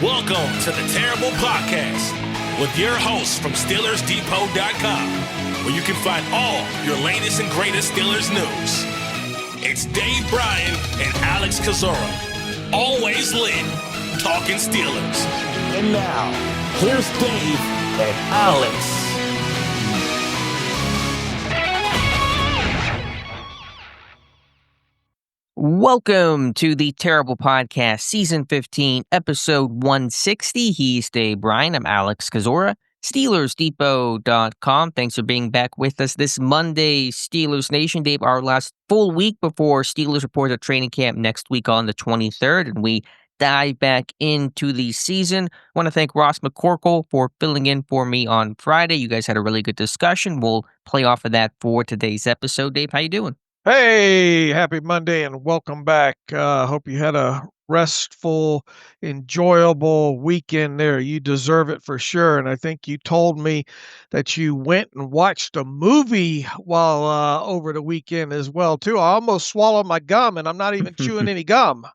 Welcome to the Terrible Podcast with your hosts from SteelersDepot.com, where you can find all your latest and greatest Steelers news. It's Dave Bryan and Alex Kozora, always lit, talking Steelers. And now, here's Dave and Alex. Welcome to the Terrible Podcast, Season 15, Episode 160. He's Dave Bryan. I'm Alex Kozora, SteelersDepot.com. Thanks for being back with us this Monday, Steelers Nation. Dave, our last full week before Steelers report at training camp next week on the 23rd, and we dive back into the season. I want to thank Ross McCorkle for filling in for me on Friday. You guys had a really good discussion. We'll play off of that for today's episode. Dave, how you doing? Hey, happy Monday and welcome back. Hope you had a restful, enjoyable weekend there. You deserve it for sure. And I think you told me that you went and watched a movie while over the weekend as well, too. I almost swallowed my gum and I'm not even chewing any gum.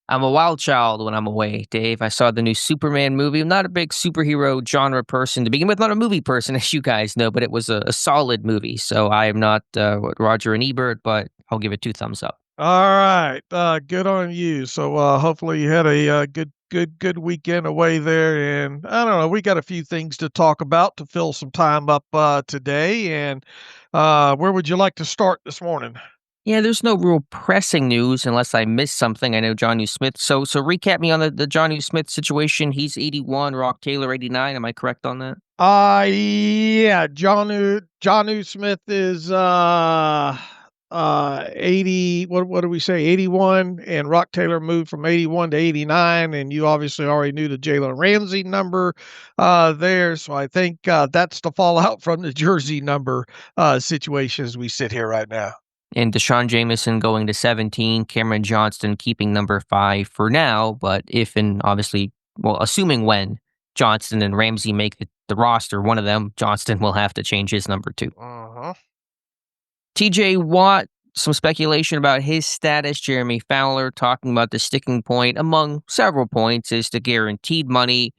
I'm a wild child when I'm away, Dave. I saw the new Superman movie. I'm not a big superhero genre person to begin with, not a movie person, as you guys know, but it was a solid movie. So I am not Roger and Ebert, but I'll give it 2 thumbs up. All right. Good on you. So hopefully you had a good weekend away there. And I don't know, we got a few things to talk about to fill some time up today. And where would you like to start this morning? Yeah, there's no real pressing news unless I missed something. I know Jonnu Smith. So recap me on the Jonnu Smith situation. He's 81, Rock Taylor 89. Am I correct on that? Yeah, Jonnu Smith is 80. What do we say? 81, and Rock Taylor moved from 81 to 89, and you obviously already knew the Jalen Ramsey number there. So I think that's the fallout from the jersey number situation as we sit here right now. And Deshaun Jameson going to 17, Cameron Johnston keeping number 5 for now, but if and obviously, well, assuming when Johnston and Ramsey make the roster, one of them, Johnston, will have to change his number too. TJ Watt, some speculation about his status. Jeremy Fowler talking about the sticking point, among several points, is the guaranteed money.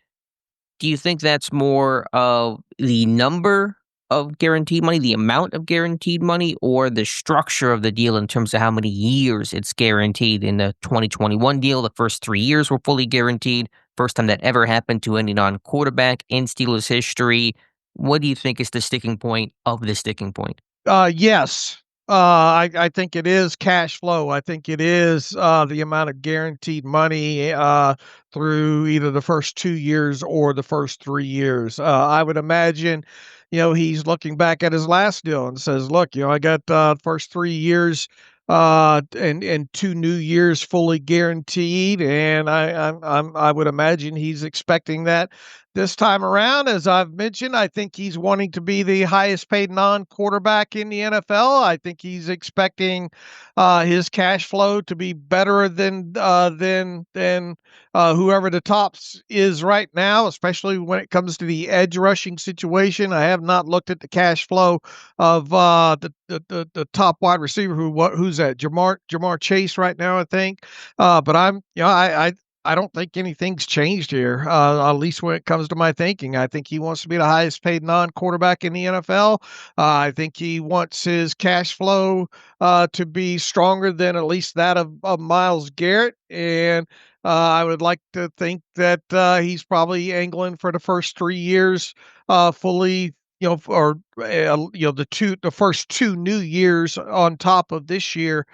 Do you think that's more of the number of guaranteed money, the amount of guaranteed money, or the structure of the deal in terms of how many years it's guaranteed? In the 2021 deal, the first 3 years were fully guaranteed. First time that ever happened to any non-quarterback in Steelers history. What do you think is the sticking point of the sticking point? Yes. I think it is cash flow. I think it is the amount of guaranteed money through either the first 2 years or the first 3 years. I would imagine, he's looking back at his last deal and says, look, I got first 3 years and 2 new years fully guaranteed. And I would imagine he's expecting that this time around. As I've mentioned, I think he's wanting to be the highest paid non-quarterback in the NFL. I think he's expecting his cash flow to be better than whoever the tops is right now, especially when it comes to the edge rushing situation. I have not looked at the cash flow of the top wide receiver who's at Jamar Chase right now, I think. But I don't think anything's changed here, at least when it comes to my thinking. I think he wants to be the highest paid non-quarterback in the NFL. I think he wants his cash flow to be stronger than at least that of Myles Garrett. And I would like to think that he's probably angling for the first 3 years fully, the first 2 new years on top of this year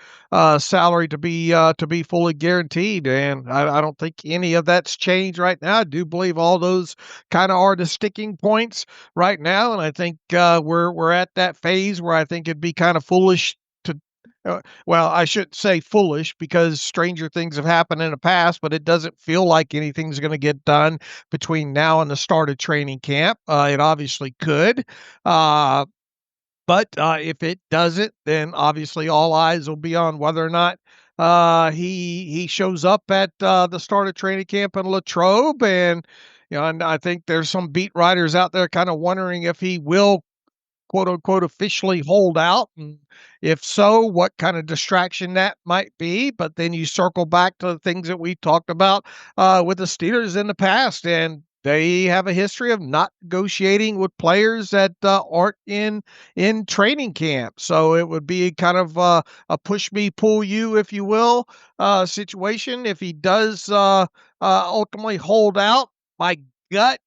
salary to be fully guaranteed. And I don't think any of that's changed right now. I do believe all those kind of are the sticking points right now. And I think we're at that phase where I think it'd be kind of foolish to, well, I shouldn't say foolish because stranger things have happened in the past, but it doesn't feel like anything's going to get done between now and the start of training camp. It obviously could. But if it doesn't, then obviously all eyes will be on whether or not he shows up at the start of training camp in Latrobe. And, and I think there's some beat writers out there kind of wondering if he will quote unquote officially hold out? And if so, what kind of distraction that might be? But then you circle back to the things that we talked about with the Steelers in the past, and they have a history of not negotiating with players that aren't in training camp. So it would be kind of a push me, pull you, if you will, situation. If he does ultimately hold out, my gut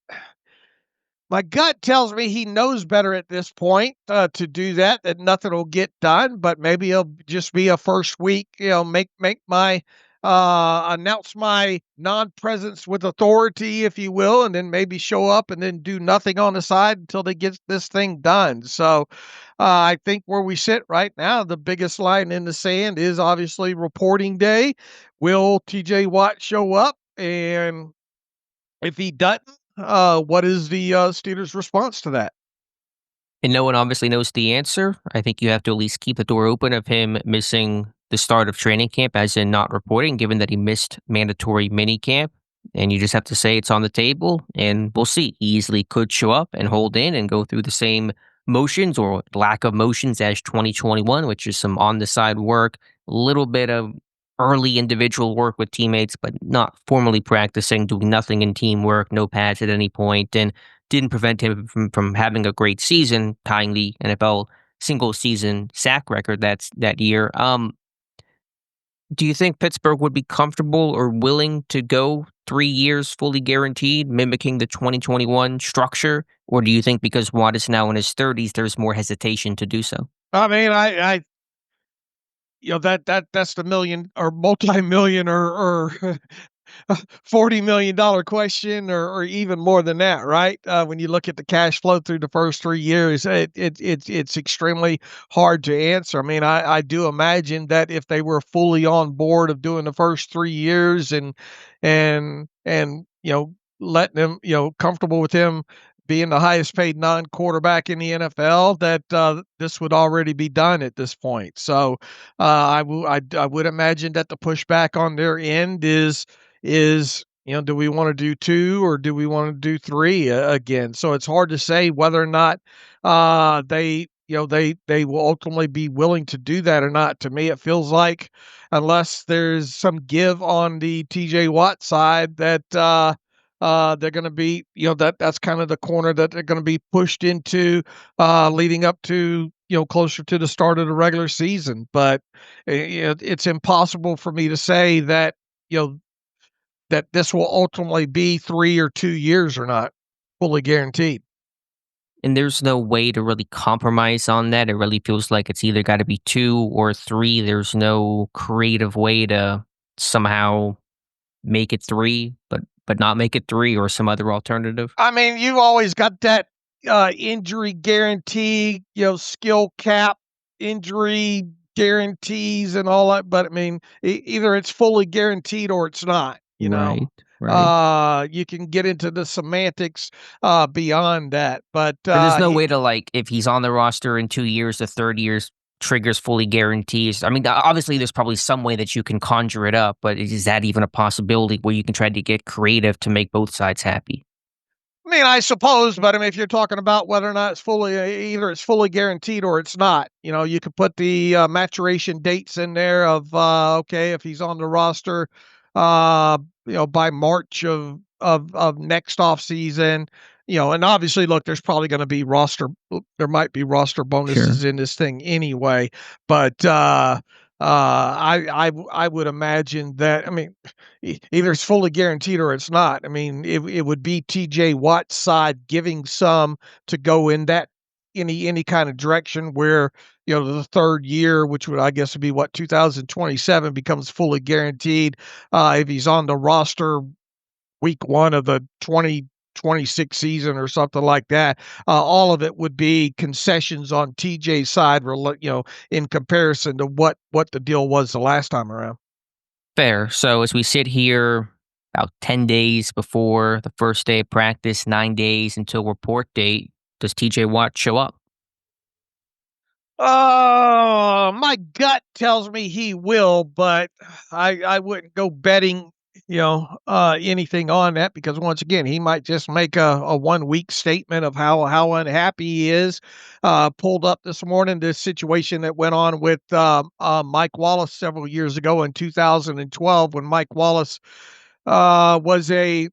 my gut tells me he knows better at this point to do that. That nothing will get done, but maybe it'll just be a first week. Make my announce my non-presence with authority, if you will, and then maybe show up and then do nothing on the side until they get this thing done. So I think where we sit right now, the biggest line in the sand is obviously reporting day. Will T.J. Watt show up? And if he doesn't, what is the Steelers' response to that? And no one obviously knows the answer. I think you have to at least keep the door open of him missing the start of training camp, as in not reporting, given that he missed mandatory mini camp. And you just have to say it's on the table, and we'll see. He easily could show up and hold in and go through the same motions or lack of motions as 2021, which is some on the side work, a little bit of early individual work with teammates, but not formally practicing, doing nothing in teamwork, no pads at any point, and didn't prevent him from having a great season, tying the NFL single season sack record that year. Do you think Pittsburgh would be comfortable or willing to go 3 years fully guaranteed, mimicking the 2021 structure? Or do you think because Watt is now in his 30s, there's more hesitation to do so? I mean, I that's the million or multi-million or $40 million question, or even more than that, right? When you look at the cash flow through the first 3 years, it's extremely hard to answer. I mean, I do imagine that if they were fully on board of doing the first 3 years and letting them, comfortable with him being the highest paid non-quarterback in the NFL, that this would already be done at this point. So I would imagine that the pushback on their end is do we want to do two or do we want to do three again? So it's hard to say whether or not they will ultimately be willing to do that or not. To me, it feels like unless there's some give on the TJ Watt side, that they're going to be, that's kind of the corner that they're going to be pushed into leading up to, closer to the start of the regular season. But it's impossible for me to say that, that this will ultimately be 3 or 2 years or not fully guaranteed. And there's no way to really compromise on that. It really feels like it's either got to be 2 or 3. There's no creative way to somehow make it 3, but not make it 3 or some other alternative. I mean, you always got that injury guarantee, skill cap, injury guarantees and all that. But I mean, either it's fully guaranteed or it's not. Right. You can get into the semantics beyond that, but But there's no way to, like, if he's on the roster in 2 years, the third year's triggers fully guarantees. I mean, obviously, there's probably some way that you can conjure it up, but is that even a possibility where you can try to get creative to make both sides happy? I mean, I suppose, but I mean, if you're talking about whether or not it's fully, either it's fully guaranteed or it's not, you could put the maturation dates in there of, okay, if he's on the roster, by March of next off season, and obviously, look, there's probably going to be there might be roster bonuses in this thing anyway, but I would imagine that, I mean, either it's fully guaranteed or it's not. I mean, it would be TJ Watt's side giving some to go in that any kind of direction where, the third year, which would, I guess, would be 2027, becomes fully guaranteed. If he's on the roster week 1 of the 2026 season or something like that, all of it would be concessions on TJ's side, in comparison to what the deal was the last time around. Fair. So as we sit here about 10 days before the first day of practice, 9 days until report date, does TJ Watt show up? Oh, my gut tells me he will, but I wouldn't go betting anything on that, because once again, he might just make a 1 week statement of how unhappy he is. Pulled up this morning this situation that went on with Mike Wallace several years ago in 2012, when Mike Wallace was a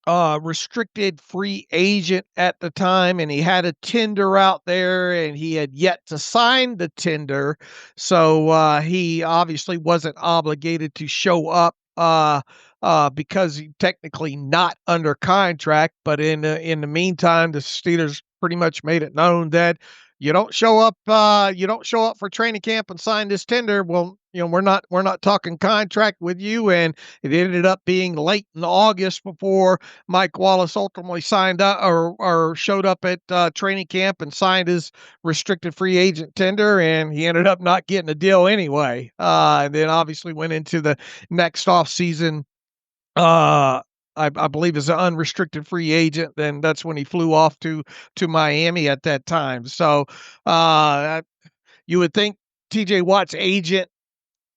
restricted free agent at the time, and he had a tender out there, and he had yet to sign the tender, so he obviously wasn't obligated to show up because he technically not under contract. But in the meantime, the Steelers pretty much made it known that you don't show up for training camp and sign this tender. Well, we're not talking contract with you. And it ended up being late in August before Mike Wallace ultimately signed up or showed up at training camp and signed his restricted free agent tender, and he ended up not getting a deal anyway. And then obviously went into the next off season. I believe as an unrestricted free agent. Then that's when he flew off to Miami at that time. So you would think T.J. Watt's agent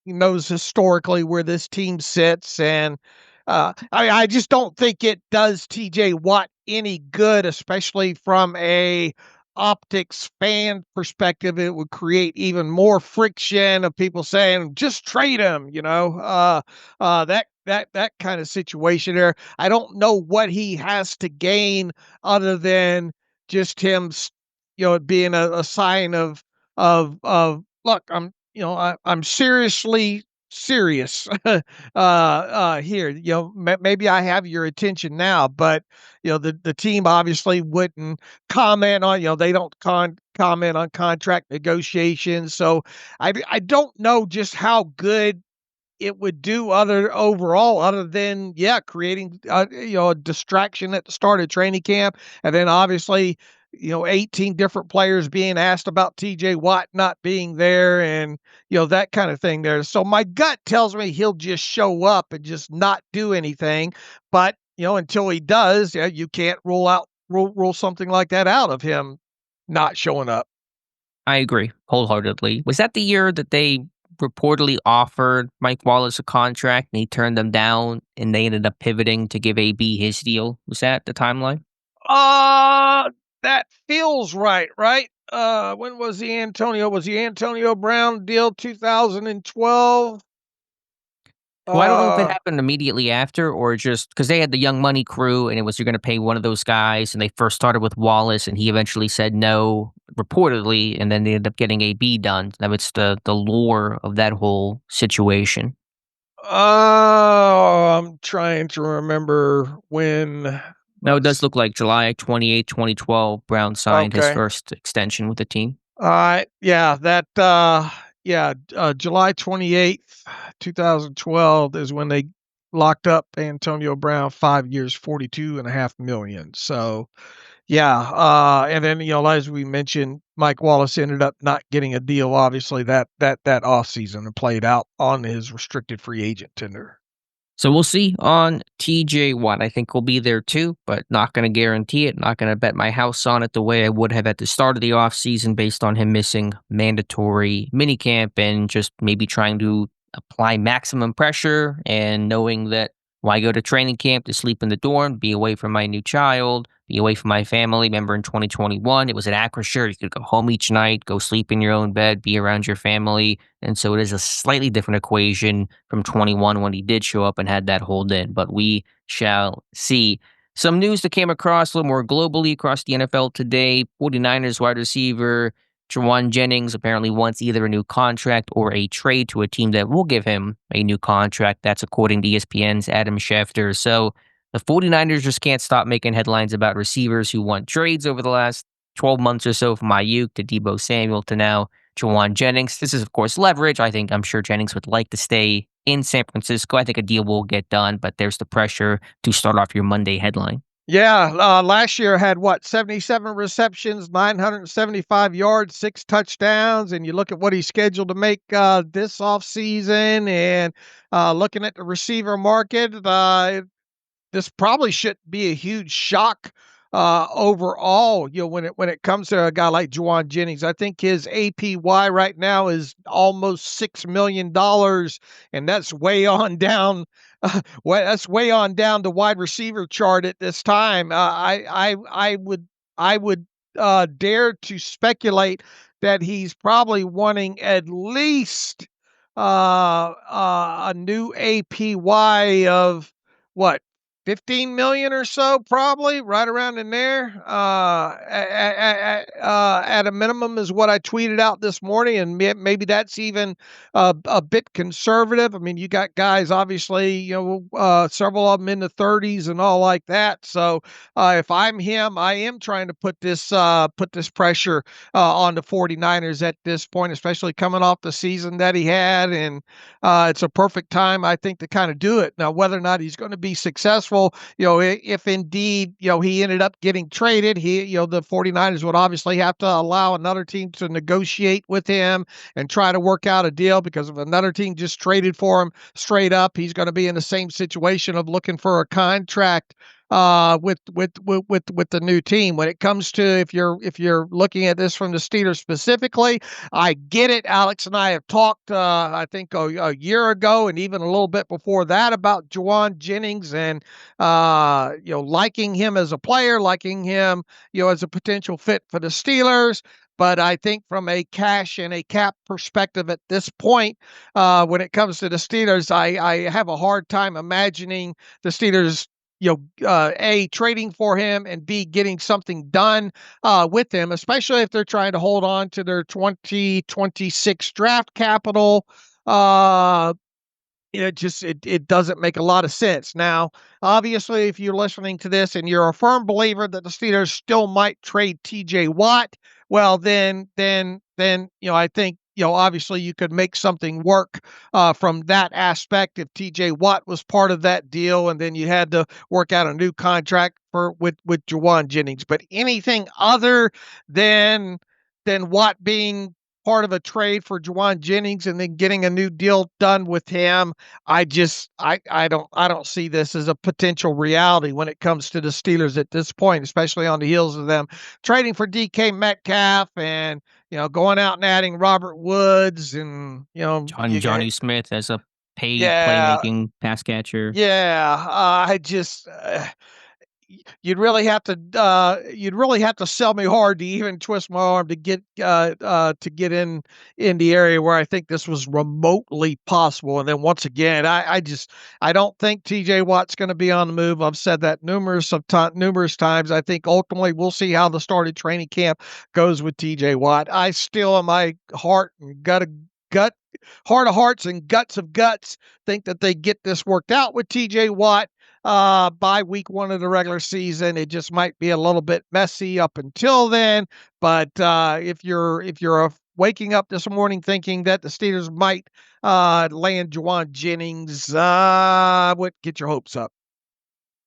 knows historically where this team sits, and I just don't think it does T.J. Watt any good, especially from a optics fan perspective. It would create even more friction of people saying, just trade him, that kind of situation there. I don't know what he has to gain other than just him, it being a sign of look, I'm seriously serious here. Maybe I have your attention now, but the team obviously wouldn't comment on, they don't comment on contract negotiations. So I don't know just how good it would do other than creating a distraction at the start of training camp, and then obviously 18 different players being asked about TJ Watt not being there, and that kind of thing there. So my gut tells me he'll just show up and just not do anything, but until he does, you can't rule something like that out of him not showing up. I agree wholeheartedly. Was that the year that they reportedly offered Mike Wallace a contract and he turned them down, and they ended up pivoting to give AB his deal? Was that the timeline? That feels right, right? When was the Antonio Brown deal 2012? Well, I don't know if it happened immediately after or just because they had the Young Money crew and it was you're going to pay one of those guys, and they first started with Wallace and he eventually said no, reportedly, and then they ended up getting AB done. That was the lore of that whole situation. Oh, I'm trying to remember when. No, it does look like July 28, 2012, Brown signed his first extension with the team. July 28th, 2012 is when they locked up Antonio Brown 5 years, $42.5 million. So, and then as we mentioned, Mike Wallace ended up not getting a deal. Obviously, that offseason and played out on his restricted free agent tender. So we'll see on TJ Watt. I think we'll be there too, but not going to guarantee it. Not going to bet my house on it the way I would have at the start of the offseason based on him missing mandatory minicamp and just maybe trying to apply maximum pressure and knowing that why go to training camp to sleep in the dorm, be away from my new child, be away from my family. Remember in 2021, it was an Acrisure. You could go home each night, go sleep in your own bed, be around your family. And so it is a slightly different equation from 21 when he did show up and had that hold in. But we shall see. Some news that came across a little more globally across the NFL today. 49ers wide receiver Jawan Jennings apparently wants either a new contract or a trade to a team that will give him a new contract. That's according to ESPN's Adam Schefter. So the 49ers just can't stop making headlines about receivers who want trades over the last 12 months or so, from Ayuk to Deebo Samuel to now Jawan Jennings. This is, of course, leverage. I'm sure Jennings would like to stay in San Francisco. I think a deal will get done, but there's the pressure to start off your Monday headline. Yeah, last year had 77 receptions, 975 yards, 6 touchdowns, and you look at what he's scheduled to make this offseason, and looking at the receiver market, this probably shouldn't be a huge shock overall. When it comes to a guy like Jawan Jennings, I think his APY right now is almost $6 million, and that's way on down well, that's way on down the wide receiver chart at this time. I would dare to speculate that he's probably wanting at least a new APY of what, 15 million or so, probably right around in there. At a minimum is what I tweeted out this morning, and maybe that's even a bit conservative. I mean, you got guys, obviously, several of them in the 30s and all like that. So if I'm him, I am trying to put this pressure on the 49ers at this point, especially coming off the season that he had. And it's a perfect time, I think, to kind of do it. Now, whether or not he's going to be successful, if indeed, he ended up getting traded, the 49ers would obviously have to allow another team to negotiate with him and try to work out a deal, because if another team just traded for him straight up, he's going to be in the same situation of looking for a contract with the new team. When it comes to, if you're looking at this from the Steelers specifically, I get it. Alex and I have talked, I think a year ago and even a little bit before that, about Jawan Jennings and liking him as a player, liking him as a potential fit for the Steelers. But I think from a cash and a cap perspective at this point, when it comes to the Steelers, I have a hard time imagining the Steelers, A, trading for him, and B, getting something done with him, especially if they're trying to hold on to their 2026 draft capital. It doesn't make a lot of sense. Now, obviously, if you're listening to this and you're a firm believer that the Steelers still might trade T.J. Watt, well, then, I think, obviously you could make something work from that aspect if T.J. Watt was part of that deal, and then you had to work out a new contract with Jawan Jennings. But anything other than Watt being part of a trade for Jawan Jennings and then getting a new deal done with him, I don't see this as a potential reality when it comes to the Steelers at this point, especially on the heels of them trading for DK Metcalf and going out and adding Robert Woods and Johnny Smith as a paid yeah, playmaking pass catcher. yeah. I just you'd really have to sell me hard to even twist my arm to get in the area where I think this was remotely possible. And then once again, I don't think TJ Watt's going to be on the move. I've said that numerous times. I think ultimately we'll see how the start of training camp goes with TJ Watt. I still, in my heart and heart of hearts and guts of guts, think that they get this worked out with TJ Watt by week 1 of the regular season. It just might be a little bit messy up until then. But if you're waking up this morning thinking that the Steelers might land Jawan Jennings, would get your hopes up.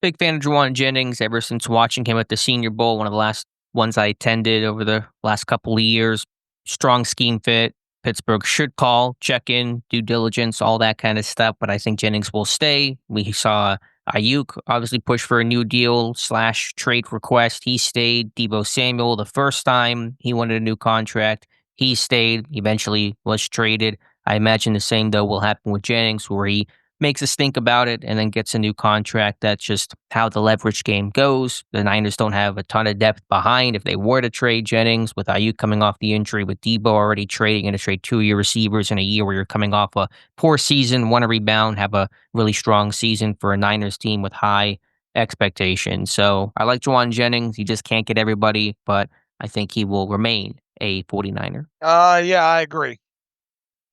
Big fan of Jawan Jennings ever since watching him at the Senior Bowl, one of the last ones I attended over the last couple of years. Strong scheme fit. Pittsburgh should call, check in, due diligence, all that kind of stuff. But I think Jennings will stay. We saw Ayuk obviously push for a new deal / trade request. He stayed. Deebo Samuel, the first time he wanted a new contract, he stayed. Eventually was traded. I imagine the same, though, will happen with Jennings, where he makes us think about it and then gets a new contract. That's just how the leverage game goes. The Niners don't have a ton of depth behind. If they were to trade Jennings, with Ayuk coming off the injury, with Deebo already trading, and to trade 2 of your receivers in a year where you're coming off a poor season, want to rebound, have a really strong season for a Niners team with high expectations. So I like Jawan Jennings. He just can't get everybody, but I think he will remain a 49er. Yeah, I agree.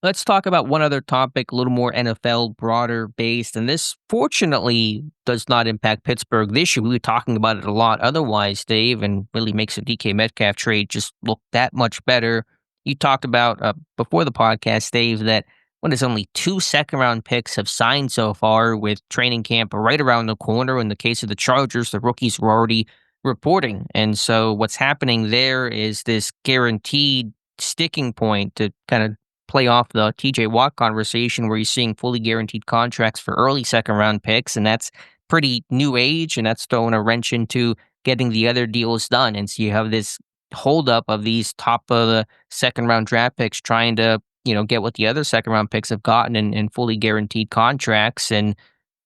Let's talk about one other topic, a little more NFL, broader based. And this, fortunately, does not impact Pittsburgh this year. We were talking about it a lot otherwise, Dave, and really makes a DK Metcalf trade just look that much better. You talked about before the podcast, Dave, that there's only 2 second-round picks have signed so far, with training camp right around the corner. In the case of the Chargers, the rookies were already reporting. And so what's happening there is this guaranteed sticking point to kind of play off the TJ Watt conversation, where you're seeing fully guaranteed contracts for early second-round picks, and that's pretty new age, and that's throwing a wrench into getting the other deals done. And so you have this holdup of these top of the second-round draft picks trying to, get what the other second-round picks have gotten in fully guaranteed contracts. And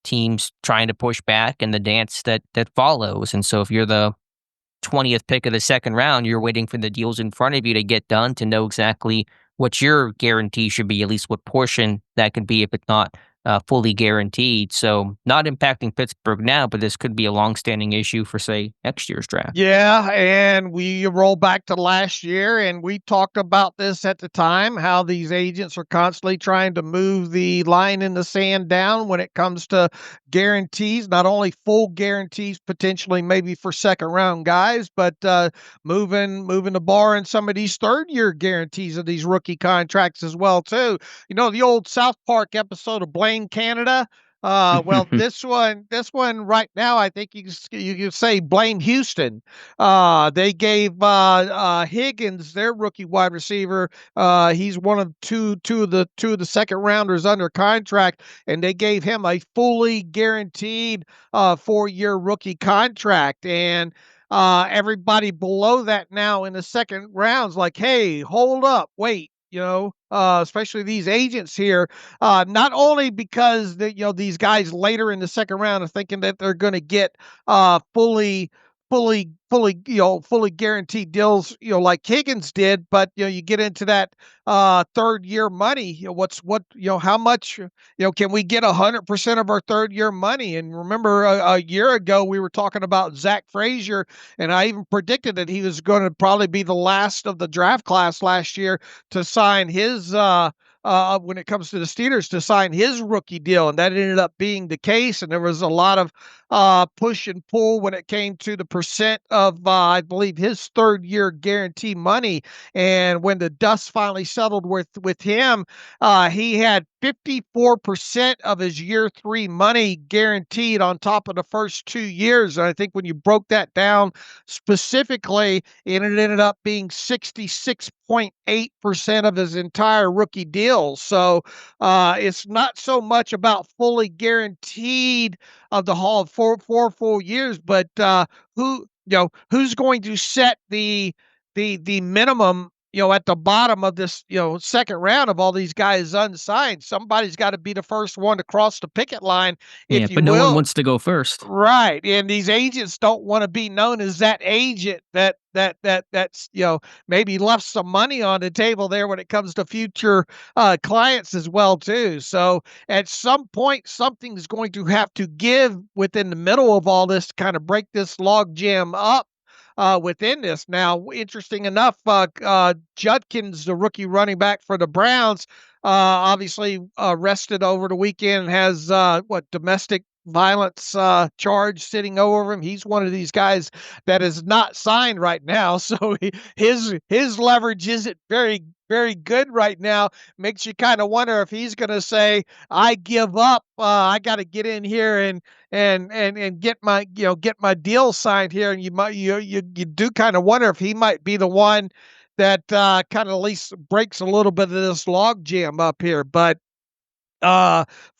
teams trying to push back and the dance that follows. And so if you're the 20th pick of the second round, you're waiting for the deals in front of you to get done to know exactly what your guarantee should be, at least what portion that could be if it's not fully guaranteed. So not impacting Pittsburgh now, but this could be a longstanding issue for, say, next year's draft. Yeah, and we roll back to last year, and we talked about this at the time, how these agents are constantly trying to move the line in the sand down when it comes to guarantees, not only full guarantees potentially maybe for second round guys, but moving the bar in some of these third year guarantees of these rookie contracts as well too. You know, the old South Park episode of Blame Canada. Well, this one right now, I think you can say blame Houston. They gave Higgins, their rookie wide receiver. He's one of two of the second rounders under contract, and they gave him a fully guaranteed 4-year rookie contract. And everybody below that now in the second round's like, hey, hold up, wait. Especially these agents here, not only because these guys later in the second round are thinking that they're going to get fully guaranteed deals, like Higgins did, but you get into that third year money. How much can we get 100% of our third year money? And remember, a year ago we were talking about Zach Frazier, and I even predicted that he was going to probably be the last of the draft class last year to sign his when it comes to the Steelers, to sign his rookie deal, and that ended up being the case. And there was a lot of push and pull when it came to the percent of, I believe, his third year guarantee money. And when the dust finally settled with him, he had 54% of his year 3 money guaranteed on top of the first 2 years. And I think when you broke that down specifically, it ended up being 66.8% of his entire rookie deal. So it's not so much about fully guaranteed of the Hall of 4 full years, but who's going to set the minimum at the bottom of this, second round of all these guys unsigned. Somebody's got to be the first one to cross the picket line, if you but no will. one wants to go first. Right. And these agents don't want to be known as that agent that's, maybe left some money on the table there when it comes to future clients as well, too. So at some point, something's going to have to give within the middle of all this to kind of break this log jam up. Within this. Now, interesting enough, Judkins, the rookie running back for the Browns, obviously arrested over the weekend, has domestic violence charge sitting over him. He's one of these guys that is not signed right now, so his leverage isn't very, very good right now. Makes you kind of wonder if he's going to say, I give up. I got to get in here and get my deal signed here. And you do kind of wonder if he might be the one that kind of at least breaks a little bit of this log jam up here. But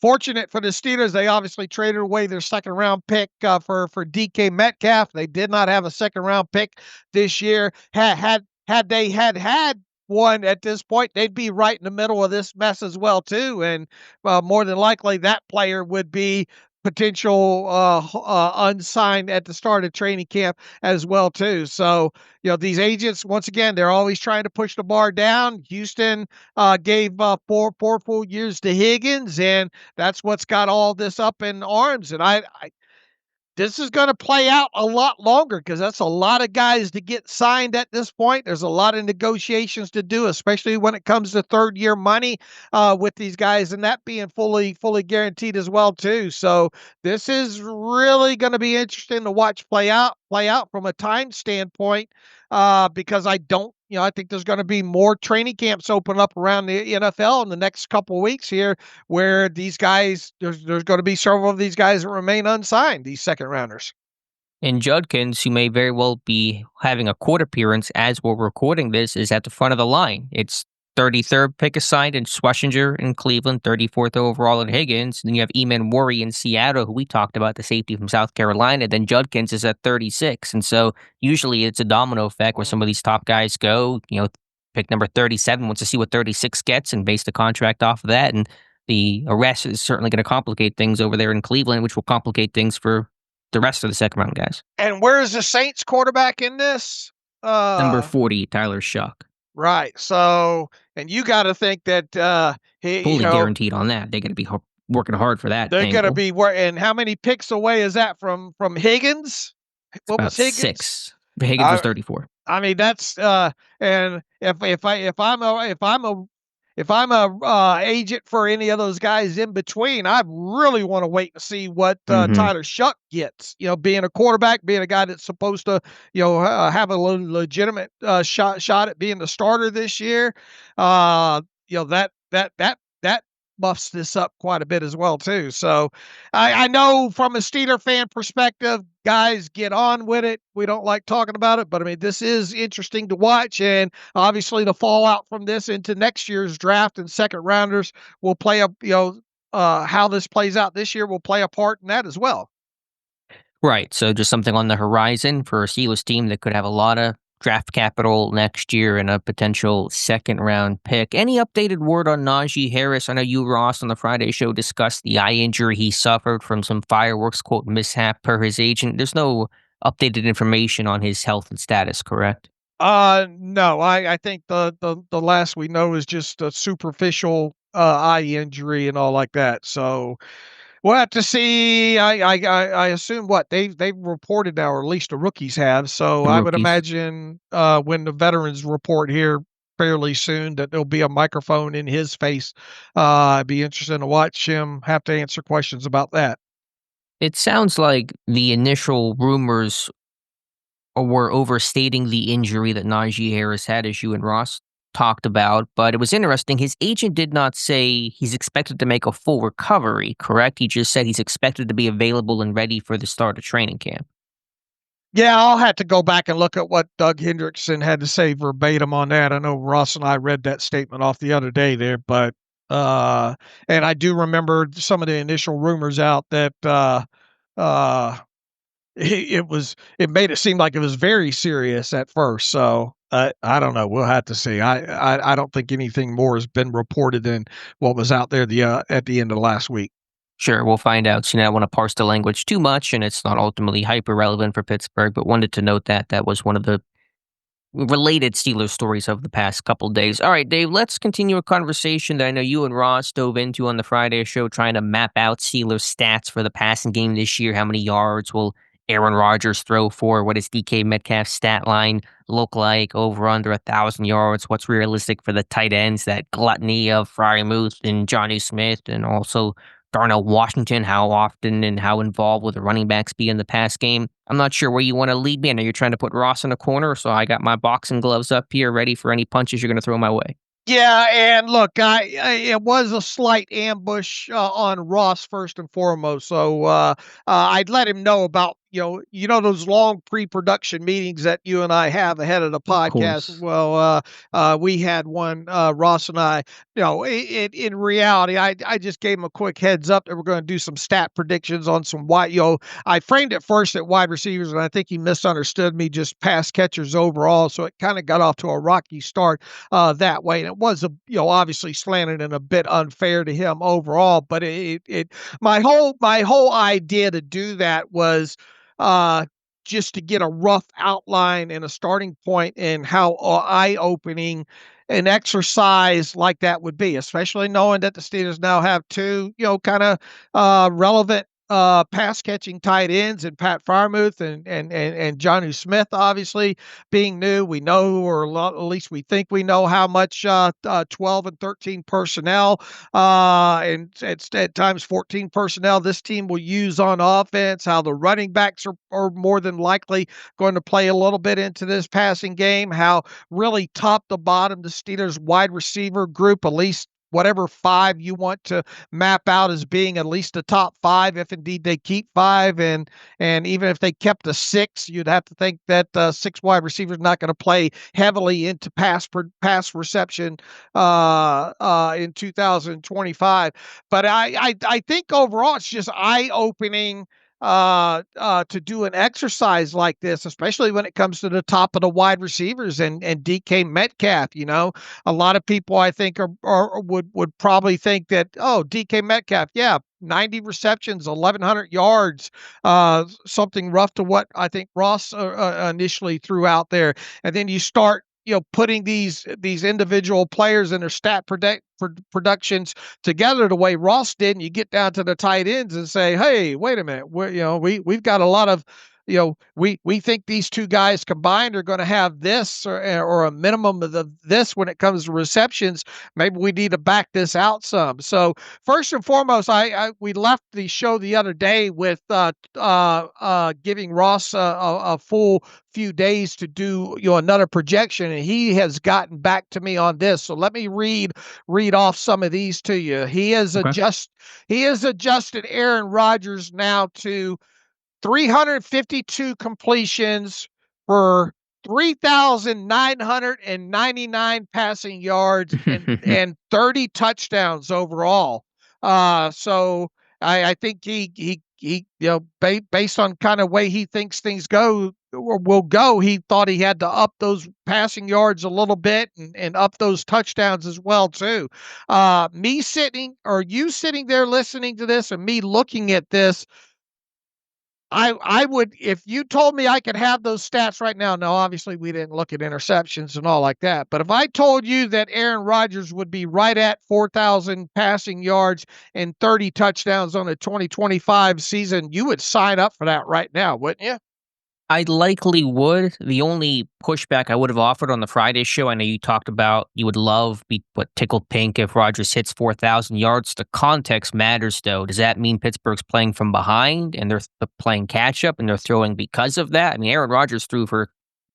fortunate for the Steelers, they obviously traded away their second round pick for DK Metcalf. They did not have a second round pick this year. Had they had one at this point, they'd be right in the middle of this mess as well too, and more than likely that player would be potential unsigned at the start of training camp as well too. So these agents, once again, they're always trying to push the bar down. Houston gave 4 full years to Higgins, and that's what's got all this up in arms. And this is going to play out a lot longer because that's a lot of guys to get signed at this point. There's a lot of negotiations to do, especially when it comes to third year money with these guys, and that being fully guaranteed as well too. So this is really going to be interesting to watch play out from a time standpoint because I think there's going to be more training camps open up around the NFL in the next couple of weeks here, where these guys, there's going to be several of these guys that remain unsigned, these second rounders. And Judkins, who may very well be having a court appearance as we're recording this, is at the front of the line. It's 33rd pick assigned in Schlesinger in Cleveland, 34th overall in Higgins. And then you have Eman Worry in Seattle, who we talked about, the safety from South Carolina. Then Judkins is at 36. And so usually it's a domino effect where some of these top guys go, pick number 37 wants to see what 36 gets and base the contract off of that. And the arrest is certainly going to complicate things over there in Cleveland, which will complicate things for the rest of the second round guys. And where is the Saints quarterback in this? Number 40, Tyler Shuck. Right. So, and you got to think that Fully guaranteed on that. They're going to be working hard for that. They're going to be and how many picks away is that from Higgins? What was Higgins? 6. Higgins was 34. I mean, that's and if I'm a agent for any of those guys in between, I really want to wait to see what Tyler Shuck gets. Being a quarterback, being a guy that's supposed to have a legitimate shot at being the starter this year. That buffs this up quite a bit as well too. So I know from a Steeler fan perspective, guys, get on with it. We don't like talking about it, but I mean, this is interesting to watch, and obviously the fallout from this into next year's draft and second rounders will play how this plays out this year will play a part in that as well. Right. So just something on the horizon for a Steelers team that could have a lot of draft capital next year and a potential second-round pick. Any updated word on Najee Harris? I know you, Ross, on the Friday show discussed the eye injury he suffered from some fireworks, quote, mishap per his agent. There's no updated information on his health and status, correct? No. I think the last we know is just a superficial eye injury and all like that. So we'll have to see. I assume what they've reported now, or at least the rookies have. So I would imagine when the veterans report here fairly soon that there'll be a microphone in his face. It'd be interesting to watch him have to answer questions about that. It sounds like the initial rumors were overstating the injury that Najee Harris had, as you and Ross talked about, but it was interesting. His agent did not say he's expected to make a full recovery, correct? He just said he's expected to be available and ready for the start of training camp. Yeah, I'll have to go back and look at what Doug Hendrickson had to say verbatim on that. I know Ross and I read that statement off the other day there, but and I do remember some of the initial rumors out that it made it seem like it was very serious at first. So I don't know. We'll have to see. I don't think anything more has been reported than what was out there at the end of last week. Sure, we'll find out soon. I don't want to parse the language too much, and it's not ultimately hyper relevant for Pittsburgh, but wanted to note that was one of the related Steelers stories of the past couple days. All right, Dave, let's continue a conversation that I know you and Ross dove into on the Friday show, trying to map out Steelers stats for the passing game this year. How many yards will Aaron Rodgers throw for? What does DK Metcalf's stat line look like? Over under 1,000 yards? What's realistic for the tight ends? That gluttony of Freiermuth and Johnny Smith, and also Darnell Washington. How often and how involved will the running backs be in the pass game? I'm not sure where you want to lead me. I know you're trying to put Ross in a corner, so I got my boxing gloves up here ready for any punches you're going to throw my way. Yeah, and look, it was a slight ambush on Ross first and foremost. So I'd let him know about those long pre-production meetings that you and I have ahead of the podcast. Well, we had one, Ross and I. In reality, I just gave him a quick heads up that we're going to do some stat predictions on some wide. I framed it first at wide receivers, and I think he misunderstood me, just pass catchers overall. So it kind of got off to a rocky start that way. And it was obviously slanted and a bit unfair to him overall. But my whole idea to do that was just to get a rough outline and a starting point in how eye-opening an exercise like that would be, especially knowing that the Steelers now have two, kind of relevant pass catching tight ends, and Pat Freiermuth and Jonnu Smith, obviously being new. We know, or at least we think we know, how much 12 and 13 personnel and at times 14 personnel this team will use on offense, how the running backs are more than likely going to play a little bit into this passing game, how really top to bottom the Steelers wide receiver group, at least whatever 5 you want to map out as being at least the top 5, if indeed they keep 5, and even if they kept a 6, you'd have to think that 6 wide receivers not going to play heavily into pass reception in 2025. But I think overall it's just eye-opening to do an exercise like this, especially when it comes to the top of the wide receivers and DK Metcalf. You know, a lot of people I think would probably think that, oh, DK Metcalf, yeah, 90 receptions, 1,100 yards, something rough to what I think Ross initially threw out there, and then you start, putting these individual players and their productions together the way Ross did, and you get down to the tight ends and say, hey, wait a minute, we've got a lot of, we think these two guys combined are going to have this or a minimum of this when it comes to receptions. Maybe we need to back this out some. So first and foremost, we left the show the other day with giving Ross a full few days to do another projection, and he has gotten back to me on this. So let me read off some of these to you. He has adjusted Aaron Rodgers now to 352 completions for 3,999 passing yards and 30 touchdowns overall. So I think he based on kind of way he thinks things will go, he thought he had to up those passing yards a little bit and up those touchdowns as well too. You sitting there listening to this and me looking at this, I would, if you told me I could have those stats right now. Now, obviously, we didn't look at interceptions and all like that. But if I told you that Aaron Rodgers would be right at 4,000 passing yards and 30 touchdowns on the 2025 season, you would sign up for that right now, wouldn't you? I likely would. The only pushback I would have offered on the Friday show, I know you talked about you would love what tickled pink if Rodgers hits 4,000 yards. The context matters, though. Does that mean Pittsburgh's playing from behind and they're playing catch up and they're throwing because of that? I mean, Aaron Rodgers threw for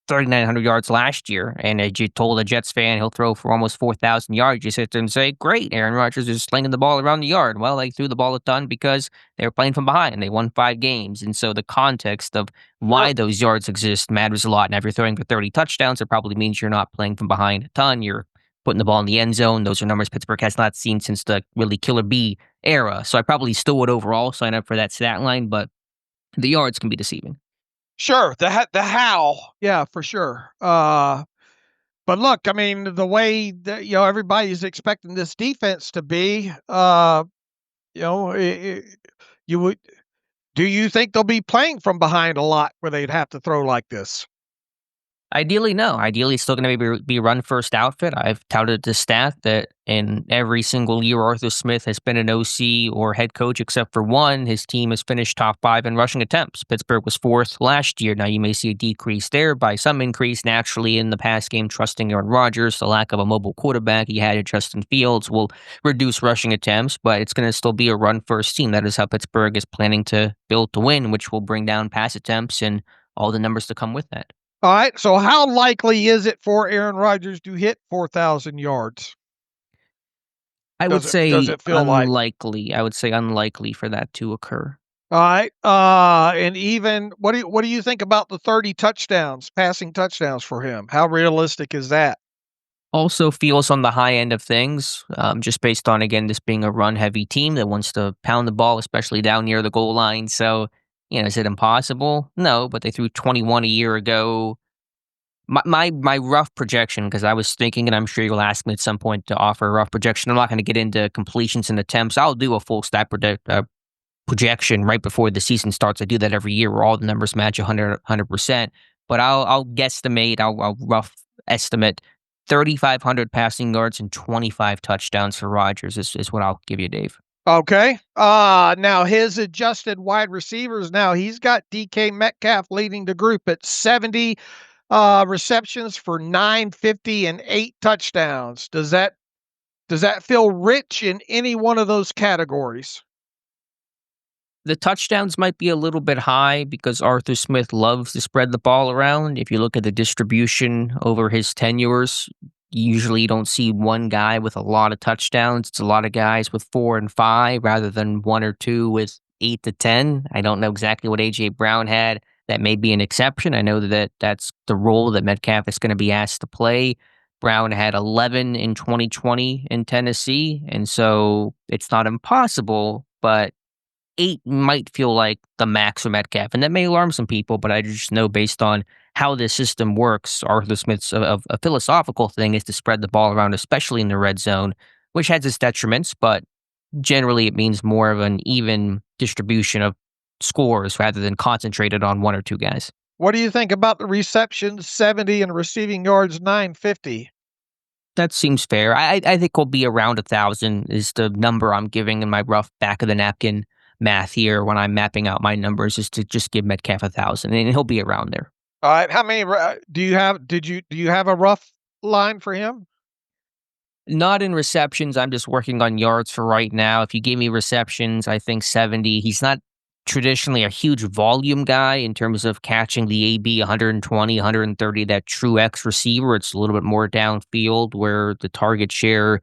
3,900 yards last year, and as you told a Jets fan he'll throw for almost 4,000 yards, you sit there and say, great, Aaron Rodgers is slinging the ball around the yard. Well, they threw the ball a ton because they were playing from behind, and they won 5 games. And so the context of why those yards exist matters a lot. And if you're throwing for 30 touchdowns, it probably means you're not playing from behind a ton. You're putting the ball in the end zone. Those are numbers Pittsburgh has not seen since the really Killer B era. So I probably still would overall sign up for that stat line, but the yards can be deceiving. Sure, the how, yeah, for sure. But look, I mean, the way that everybody's expecting this defense to be, you would. Do you think they'll be playing from behind a lot where they'd have to throw like this? Ideally, no. Ideally, it's still going to be run first outfit. I've touted the stat that in every single year Arthur Smith has been an OC or head coach except for one, his team has finished top 5 in rushing attempts. Pittsburgh was 4th last year. Now, you may see a decrease there by some increase naturally in the pass game, trusting Aaron Rodgers. The lack of a mobile quarterback he had at Justin Fields will reduce rushing attempts, but it's going to still be a run first team. That is how Pittsburgh is planning to build to win, which will bring down pass attempts and all the numbers to come with that. All right, so how likely is it for Aaron Rodgers to hit 4,000 yards? I would say does it feel unlikely. I would say unlikely for that to occur. All right, and even what do you think about the 30 touchdowns, passing touchdowns for him? How realistic is that? Also feels on the high end of things, just based on, again, this being a run-heavy team that wants to pound the ball, especially down near the goal line. So, is it impossible? No, but they threw 21 a year ago. My rough projection, because I was thinking, and I'm sure you'll ask me at some point to offer a rough projection. I'm not going to get into completions and attempts. I'll do a full stat projection right before the season starts. I do that every year where all the numbers match 100%. But I'll guesstimate, I'll rough estimate 3,500 passing yards and 25 touchdowns for Rodgers is what I'll give you, Dave. Okay. Now his adjusted wide receivers. Now he's got DK Metcalf leading the group at 70 receptions for 950 and 8 touchdowns. Does that feel rich in any one of those categories? The touchdowns might be a little bit high because Arthur Smith loves to spread the ball around. If you look at the distribution over his tenures, usually you don't see one guy with a lot of touchdowns. It's a lot of guys with 4 and 5 rather than 1 or 2 with 8 to 10. I don't know exactly what A.J. Brown had. That may be an exception. I know that's the role that Metcalf is going to be asked to play. Brown had 11 in 2020 in Tennessee, and so it's not impossible, but 8 might feel like the max for Metcalf, and that may alarm some people, but I just know based on how this system works, Arthur Smith's a philosophical thing is to spread the ball around, especially in the red zone, which has its detriments, but generally it means more of an even distribution of scores rather than concentrated on one or two guys. What do you think about the receptions 70 and receiving yards 950? That seems fair. I think we'll be around 1,000 is the number I'm giving in my rough back of the napkin math here when I'm mapping out my numbers is to just give Metcalf 1,000 and he'll be around there. All right, how many do you have? Do you have a rough line for him? Not in receptions. I'm just working on yards for right now. If you gave me receptions, I think 70. He's not traditionally a huge volume guy in terms of catching the AB 120, 130, that true X receiver. It's a little bit more downfield where the target share.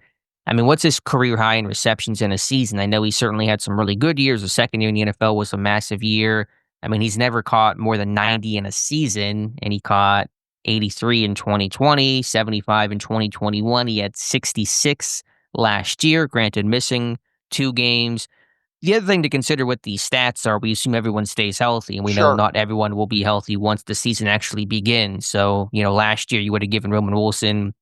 I mean, what's his career high in receptions in a season? I know he certainly had some really good years. The second year in the NFL was a massive year. I mean, he's never caught more than 90 in a season, and he caught 83 in 2020, 75 in 2021. He had 66 last year, granted missing 2 games. The other thing to consider with these stats are we assume everyone stays healthy, and we know Sure. not everyone will be healthy once the season actually begins. So, last year you would have given Roman Wilson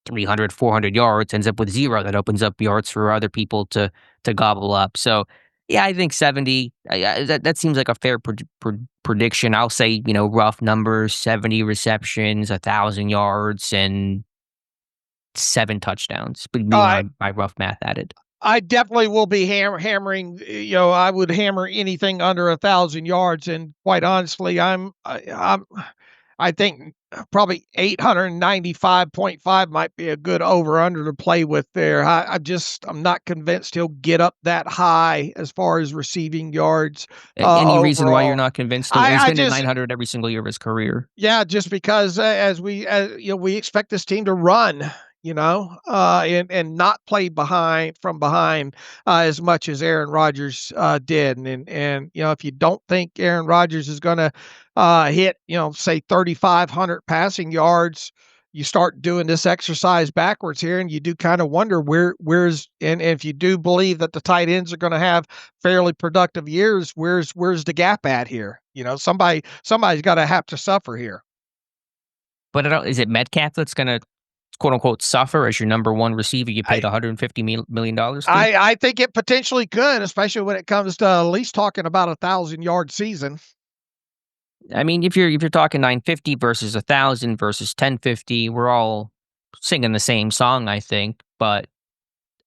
300, 400 yards, ends up with 0. That opens up yards for other people to gobble up. So, yeah, I think 70, that seems like a fair prediction. I'll say, rough numbers, 70 receptions, 1,000 yards, and 7 touchdowns. But All me right. and my rough math added. I definitely will be hammering. I would hammer anything under 1,000 yards, and quite honestly, I think probably 895.5 might be a good over under to play with there. I'm not convinced he'll get up that high as far as receiving yards. Any reason why you're Overall. not convinced? He's I been at just 900 every single year of his career. Yeah, just because we expect this team to run, and not play from behind as much as Aaron Rodgers did, and if you don't think Aaron Rodgers is going to hit say 3,500 passing yards, you start doing this exercise backwards here, and you do kind of wonder and if you do believe that the tight ends are going to have fairly productive years, where's the gap at here? Somebody's got to have to suffer here. But is it Metcalf that's going to quote unquote suffer as your number one receiver you paid $150 million to? I think it potentially could, especially when it comes to at least talking about 1,000-yard season. I mean, if you're talking 950 versus 1,000 versus 1050, we're all singing the same song, I think. But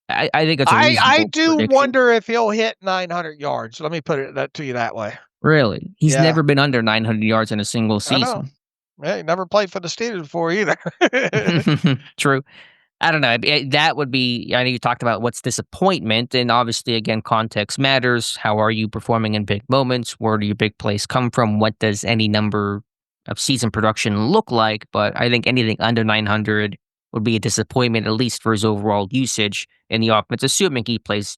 I think it's a reasonable I do prediction. wonder if he'll hit 900 yards. Let me put it to you that way. Really, he's Yeah. never been under 900 yards in a single I know. season. Yeah, he never played for the Steelers before either. True. I don't know. That would be, I know you talked about what's disappointment, and obviously, again, context matters. How are you performing in big moments? Where do your big plays come from? What does any number of season production look like? But I think anything under 900 would be a disappointment, at least for his overall usage in the offense, assuming he plays,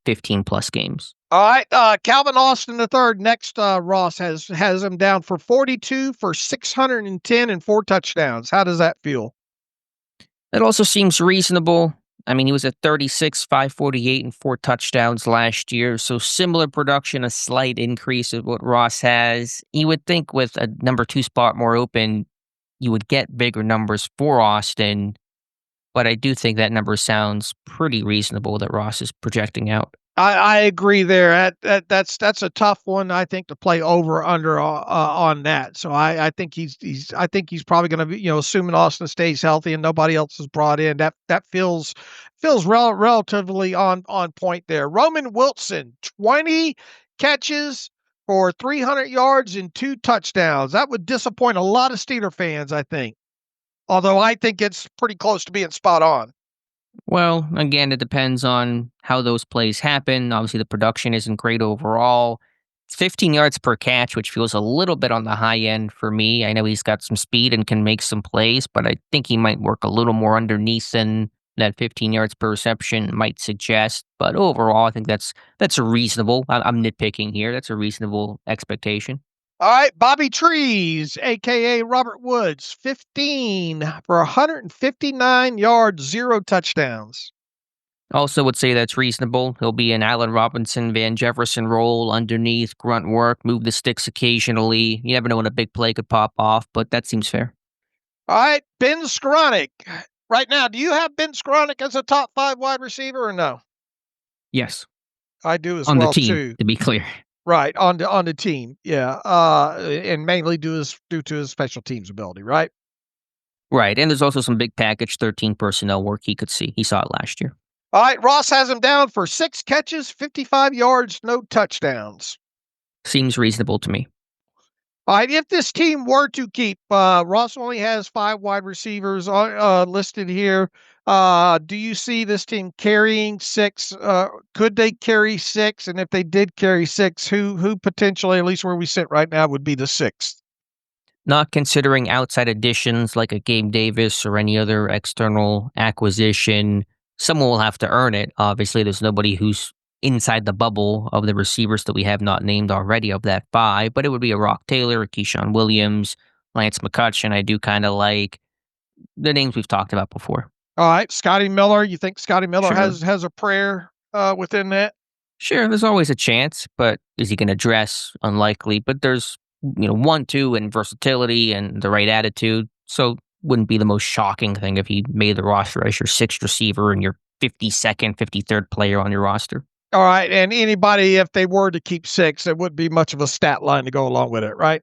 15 plus games. All right, Calvin Austin III. Next, Ross has him down for 42 for 610 and 4 touchdowns. How does that feel? That also seems reasonable. I mean, he was at 36, 548, and 4 touchdowns last year. So similar production, a slight increase of what Ross has. You would think with a number 2 spot more open, you would get bigger numbers for Austin. But I do think that number sounds pretty reasonable that Ross is projecting out. I agree there. That's a tough one, I think, to play over under on that. So I think he's probably going to be, assuming Austin stays healthy and nobody else is brought in. That feels relatively on point there. Roman Wilson, 20 catches for 300 yards and 2 touchdowns. That would disappoint a lot of Steeler fans, I think. Although I think it's pretty close to being spot on. Well, again, it depends on how those plays happen. Obviously, the production isn't great overall. It's 15 yards per catch, which feels a little bit on the high end for me. I know he's got some speed and can make some plays, but I think he might work a little more underneath than that 15 yards per reception might suggest. But overall, I think that's a reasonable. I'm nitpicking here. That's a reasonable expectation. All right, Bobby Trees, a.k.a. Robert Woods, 15 for 159 yards, 0 touchdowns. Also would say that's reasonable. He'll be an Allen Robinson, Van Jefferson role underneath, grunt work, move the sticks occasionally. You never know when a big play could pop off, but that seems fair. All right, Ben Skowronek. Right now, do you have Ben Skowronek as a top 5 wide receiver or no? Yes. I do as On the well team, too. to be clear. Right, on the team. Yeah. And mainly due to his special teams ability, right? Right, and there's also some big package 13 personnel work he could see. He saw it last year. All right, Ross has him down for 6 catches, 55 yards, no touchdowns. Seems reasonable to me. All right, if this team were to keep, Ross only has 5 wide receivers listed here. Do you see this team carrying 6? Could they carry 6? And if they did carry 6, who potentially, at least where we sit right now, would be the 6th? Not considering outside additions like a Gabe Davis or any other external acquisition, someone will have to earn it. Obviously, there's nobody who's inside the bubble of the receivers that we have not named already of that 5, but it would be a Rock Taylor, a Keyshawn Williams, Lance McCutcheon. I do kind of like the names we've talked about before. All right, Scotty Miller. You think Scotty Miller Sure. has a prayer within that? Sure, there's always a chance, but is he going to dress? Unlikely. But there's 1, 2, and versatility and the right attitude. So wouldn't be the most shocking thing if he made the roster as your 6th receiver and your 52nd, 53rd player on your roster. All right, and anybody, if they were to keep 6, it wouldn't be much of a stat line to go along with it, right?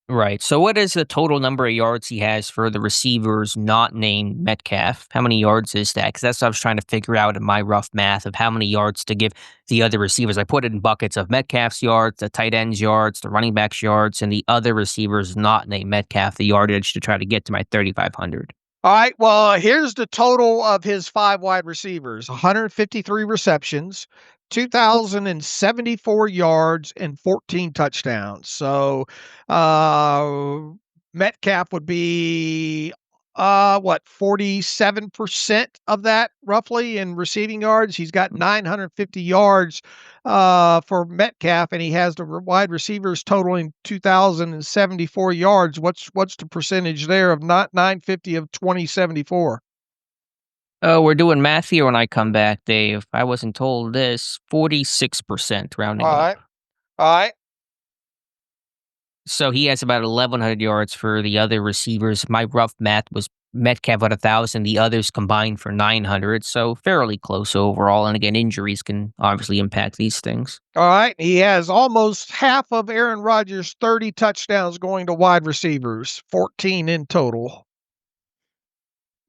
Right. So what is the total number of yards he has for the receivers not named Metcalf? How many yards is that? Because that's what I was trying to figure out in my rough math of how many yards to give the other receivers. I put it in buckets of Metcalf's yards, the tight end's yards, the running back's yards, and the other receivers not named Metcalf, the yardage to try to get to my 3,500. All right, well, here's the total of his 5 wide receivers: 153 receptions, 2,074 yards, and 14 touchdowns. So Metcalf would be, 47% of that roughly in receiving yards. He's got 950 yards for Metcalf, and he has the wide receivers totaling 2,074 yards. What's the percentage there of not 950 of 2074? Oh, we're doing math here when I come back, Dave. I wasn't told this. 46% rounding All up. right. All right. So he has about 1,100 yards for the other receivers. My rough math was Metcalf at 1,000, the others combined for 900. So fairly close overall. And again, injuries can obviously impact these things. All right. He has almost half of Aaron Rodgers' 30 touchdowns going to wide receivers, 14 in total.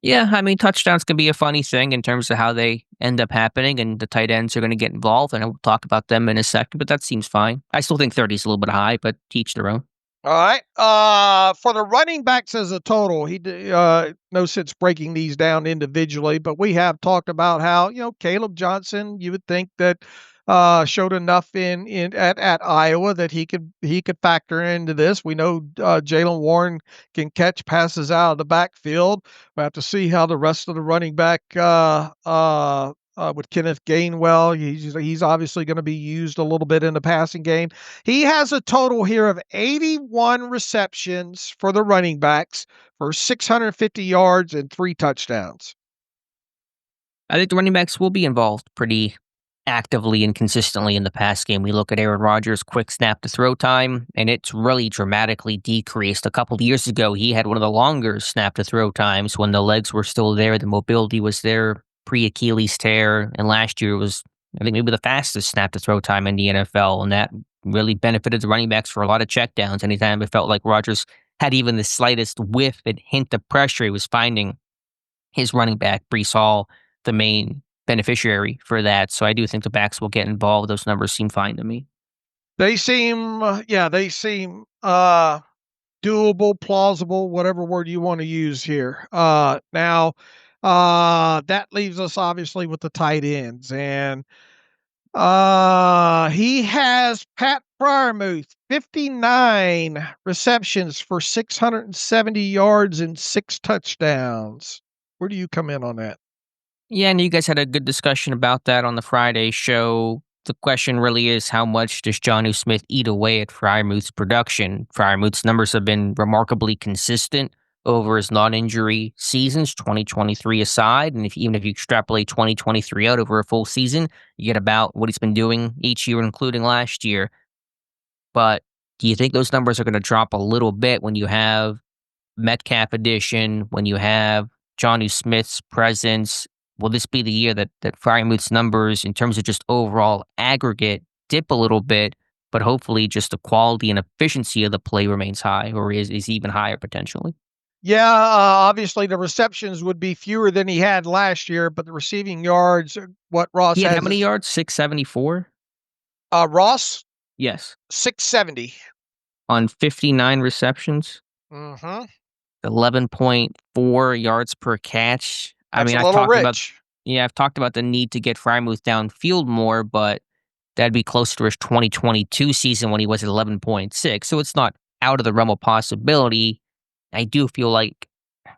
Yeah, I mean, touchdowns can be a funny thing in terms of how they end up happening, and the tight ends are going to get involved, and I'll talk about them in a second, but that seems fine. I still think 30 is a little bit high, but to each their own. All right. For the running backs as a total, no sense breaking these down individually, but we have talked about how, Caleb Johnson, you would think that showed enough at Iowa that he could factor into this. We know Jaylen Warren can catch passes out of the backfield. We have to see how the rest of the running back with Kenneth Gainwell, he's obviously going to be used a little bit in the passing game. He has a total here of 81 receptions for the running backs for 650 yards and 3 touchdowns. I think the running backs will be involved pretty actively and consistently in the pass game. We look at Aaron Rodgers' quick snap to throw time, and it's really dramatically decreased. A couple of years ago, he had one of the longer snap to throw times when the legs were still there, the mobility was there, pre-Achilles tear, and last year was, I think, maybe the fastest snap to throw time in the NFL, and that really benefited the running backs for a lot of checkdowns. Anytime it felt like Rodgers had even the slightest whiff and hint of pressure, he was finding his running back, Breece Hall, the main beneficiary for that. So I do think the backs will get involved. Those numbers seem fine to me. They seem doable, plausible, whatever word you want to use here. Now, that leaves us obviously with the tight ends, and he has Pat Freiermuth, 59 receptions for 670 yards and 6 touchdowns. Where do you come in on that? Yeah, and you guys had a good discussion about that on the Friday show. The question really is, how much does Jonnu Smith eat away at Freiermuth's production? Freiermuth's numbers have been remarkably consistent over his non-injury seasons, 2023 aside. And even if you extrapolate 2023 out over a full season, you get about what he's been doing each year, including last year. But do you think those numbers are going to drop a little bit when you have Metcalf addition, when you have Jonnu Smith's presence? Will this be the year that Freiermuth's numbers, in terms of just overall aggregate, dip a little bit, but hopefully just the quality and efficiency of the play remains high, or is even higher potentially? Yeah, obviously the receptions would be fewer than he had last year, but the receiving yards, what Ross He had has how many is, yards? 674? Ross, Yes. 670. On 59 receptions, Mm-hmm. 11.4 yards per catch. I That's mean, a little rich. I've talked about the need to get Freiermuth downfield more, but that'd be closer to his 2022 season when he was at 11.6. So it's not out of the realm of possibility. I do feel like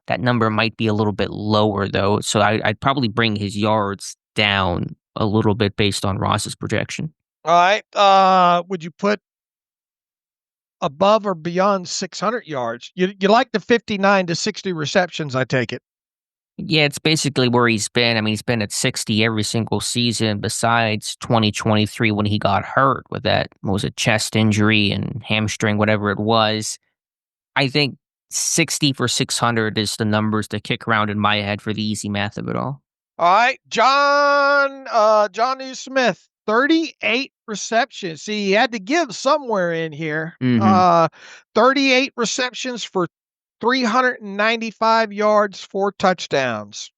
that number might be a little bit lower, though. So I'd probably bring his yards down a little bit based on Ross's projection. All right. Would you put above or beyond 600 yards? You like the 59 to 60 receptions, I take it. Yeah, it's basically where he's been. I mean, he's been at 60 every single season besides 2023 when he got hurt with that, what was it, chest injury and hamstring, whatever it was. I think 60 for 600 is the numbers to kick around in my head for the easy math of it all. All right. Jonnu Smith, 38 receptions. See, he had to give somewhere in here. 38 receptions for 395 yards, 4 touchdowns.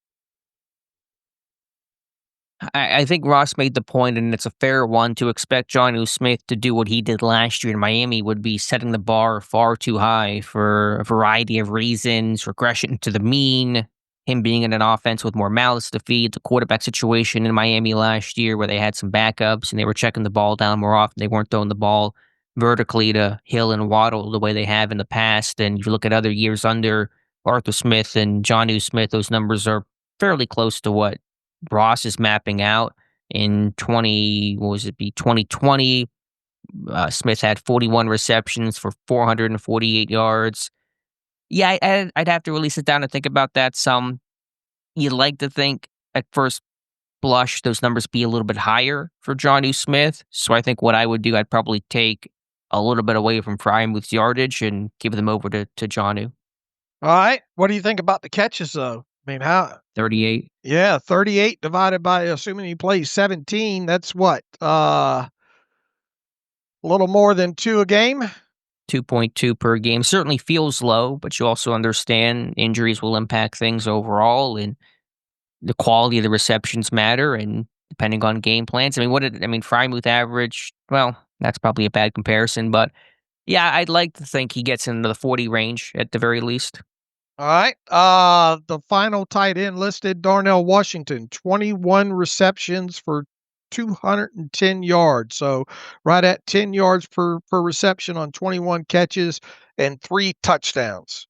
I think Ross made the point, and it's a fair one, to expect Jonnu Smith to do what he did last year in Miami would be setting the bar far too high for a variety of reasons, regression to the mean, him being in an offense with more mouths to feed, the quarterback situation in Miami last year where they had some backups and they were checking the ball down more often. They weren't throwing the ball vertically to Hill and Waddle the way they have in the past. And if you look at other years under Arthur Smith and Jonnu Smith, those numbers are fairly close to what Ross is mapping out. In 2020, Smith had 41 receptions for 448 yards. Yeah, I'd have to really sit down and think about that some. You'd like to think at first blush those numbers be a little bit higher for Jonnu Smith. So I think what I would do, I'd probably take a little bit away from Freiermuth's yardage and give them over to Jonnu. All right. What do you think about the catches, though? I mean, how? 38. Yeah, 38 divided by, assuming he plays 17, that's what? A little more than 2 a game? 2.2 per game. Certainly feels low, but you also understand injuries will impact things overall, and the quality of the receptions matter, and depending on game plans. I mean, Freiermuth average, well, that's probably a bad comparison, but yeah, I'd like to think he gets into the 40 range at the very least. All right. The final tight end listed, Darnell Washington, 21 receptions for 210 yards. So right at 10 yards per reception on 21 catches and 3 touchdowns.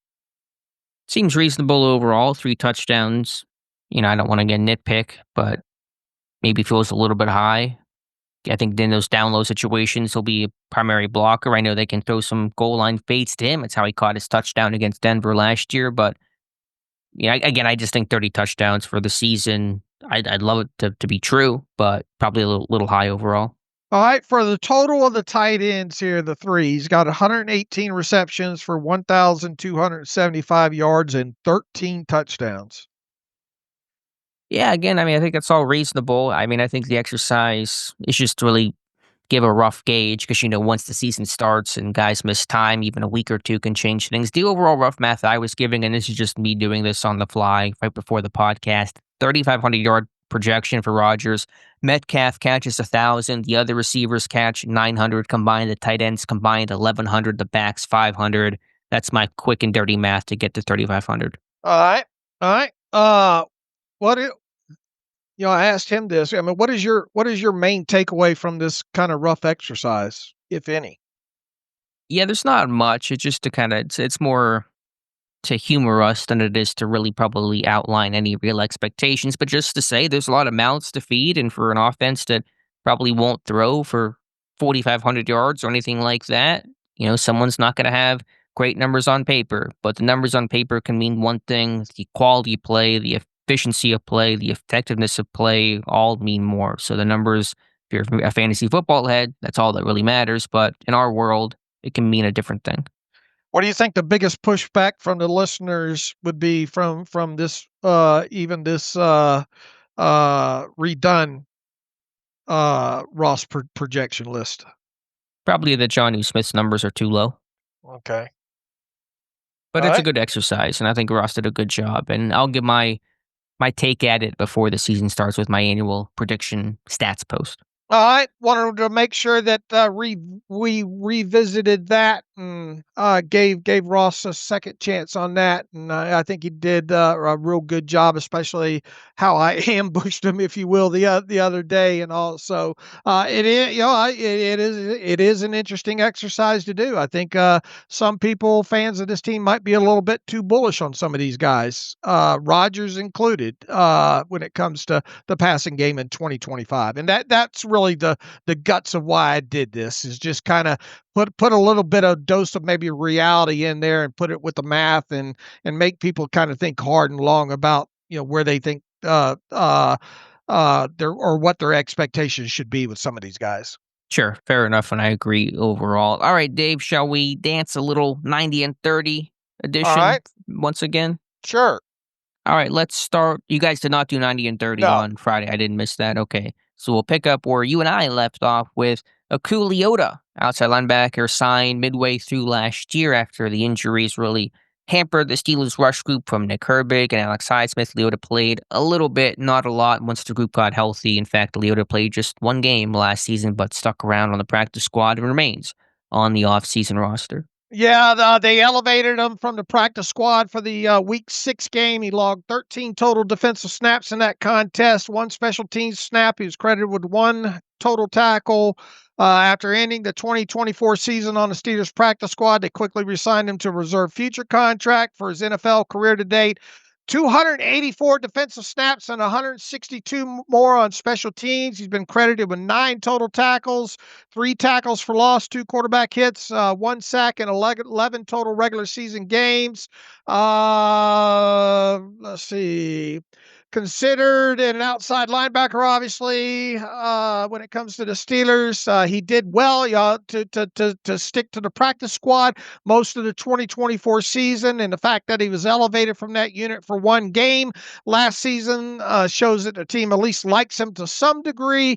Seems reasonable overall. 3 touchdowns. I don't want to get nitpick, but maybe feels a little bit high. I think in those down low situations, he'll be a primary blocker. I know they can throw some goal line fades to him. It's how he caught his touchdown against Denver last year. But again, I just think 30 touchdowns for the season. I'd love it to be true, but probably a little high overall. All right, for the total of the tight ends here, the 3, he's got 118 receptions for 1,275 yards and 13 touchdowns. Yeah, again, I think that's all reasonable. I think the exercise is just to really give a rough gauge because, once the season starts and guys miss time, even a week or 2 can change things. The overall rough math I was giving, and this is just me doing this on the fly right before the podcast, 3,500-yard projection for Rodgers. Metcalf catches 1,000. The other receivers catch 900 combined. The tight ends combined 1,100. The backs 500. That's my quick and dirty math to get to 3,500. All right. I asked him this. What is your main takeaway from this kind of rough exercise, if any? Yeah, there's not much. It's just it's more to humor us than it is to really probably outline any real expectations. But just to say, there's a lot of mouths to feed, and for an offense that probably won't throw for 4,500 yards or anything like that, someone's not going to have great numbers on paper, but the numbers on paper can mean one thing. The quality of play, the efficiency of play, the effectiveness of play all mean more. So the numbers, if you're a fantasy football head, that's all that really matters. But in our world, it can mean a different thing. What do you think the biggest pushback from the listeners would be from this even this redone Ross projection list? Probably that Jonnu Smith's numbers are too low. Okay. But All it's a right. good exercise, and I think Ross did a good job. And I'll give my take at it before the season starts with my annual prediction stats post. All right, wanted to make sure that we revisited that and gave Ross a second chance on that, and I think he did a real good job, especially how I ambushed him, if you will, the other day, and also it is it is an interesting exercise to do. I think some people, fans of this team, might be a little bit too bullish on some of these guys, Rodgers included, when it comes to the passing game in 2025, and that's really the guts of why I did this, is just kind of put a little bit of dose of maybe reality in there and put it with the math and make people kind of think hard and long about where they think their or what their expectations should be with some of these guys. Sure, fair enough, and I agree overall. All right, Dave, shall we dance a little 90 and 30 All edition right, once again? sure. All right, let's start. You guys did not do 90 and 30 No. on Friday. I didn't miss that. Okay. So we'll pick up where you and I left off with Aku Leota, outside linebacker, signed midway through last year after the injuries really hampered the Steelers rush group from Nick Herbig and Alex Highsmith. Leota played a little bit, not a lot, once the group got healthy. In fact, Leota played just one game last season, but stuck around on the practice squad and remains on the offseason roster. Yeah, they elevated him from the practice squad for the Week 6 game. He logged 13 total defensive snaps in that contest, one special teams snap. He was credited with one total tackle. After ending the 2024 season on the Steelers practice squad, they quickly re-signed him to a reserve future contract for his NFL career to date. 284 defensive snaps and 162 more on special teams. He's been credited with 9 total tackles, 3 tackles for loss, 2 quarterback hits, 1 sack, and 11 total regular season games. Let's see. Considered an outside linebacker, obviously, when it comes to the Steelers. He did well to stick to the practice squad most of the 2024 season, and the fact that he was elevated from that unit for one game last season shows that the team at least likes him to some degree.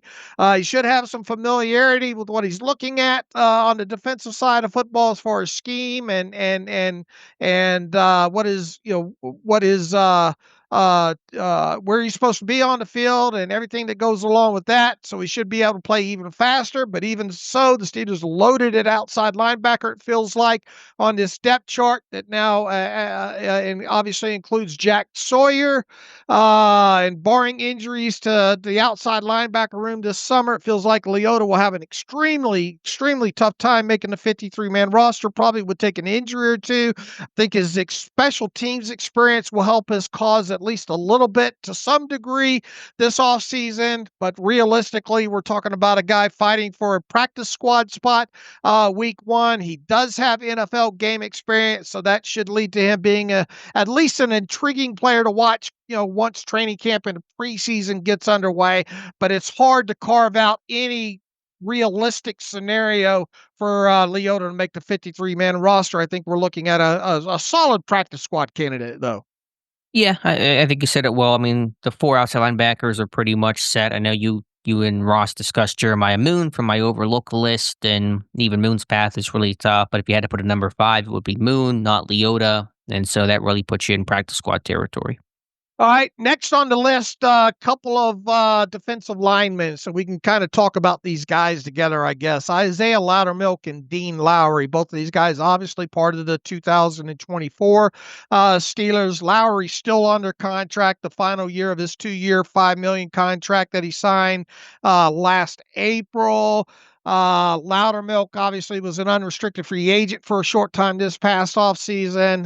He should have some familiarity with what he's looking at on the defensive side of football as far as scheme and what is where he's supposed to be on the field and everything that goes along with that. So he should be able to play even faster. But even so, the Steelers loaded at outside linebacker, it feels like, on this depth chart that now and obviously includes Jack Sawyer. And barring injuries to the outside linebacker room this summer, it feels like Leota will have an extremely tough time making the 53-man roster. Probably would take an injury or two. I think his special teams experience will help his cause at least a little bit to some degree this offseason. But realistically, we're talking about a guy fighting for a practice squad spot Week 1. He does have NFL game experience, so that should lead to him being at least an intriguing player to watch, once training camp and preseason gets underway. But it's hard to carve out any realistic scenario for Leota to make the 53-man roster. I think we're looking at a solid practice squad candidate, though. Yeah, I think you said it well. I mean, the 4 outside linebackers are pretty much set. I know you and Ross discussed Jeremiah Moon from my overlook list, and even Moon's path is really tough. But if you had to put a number 5, it would be Moon, not Leota. And so that really puts you in practice squad territory. All right, next on the list, a couple of defensive linemen, so we can kind of talk about these guys together, I guess. Isaiah Loudermilk and Dean Lowry, both of these guys obviously part of the 2024 Steelers. Lowry still under contract, the final year of his 2-year, $5 million contract that he signed last April. Loudermilk obviously was an unrestricted free agent for a short time this past offseason.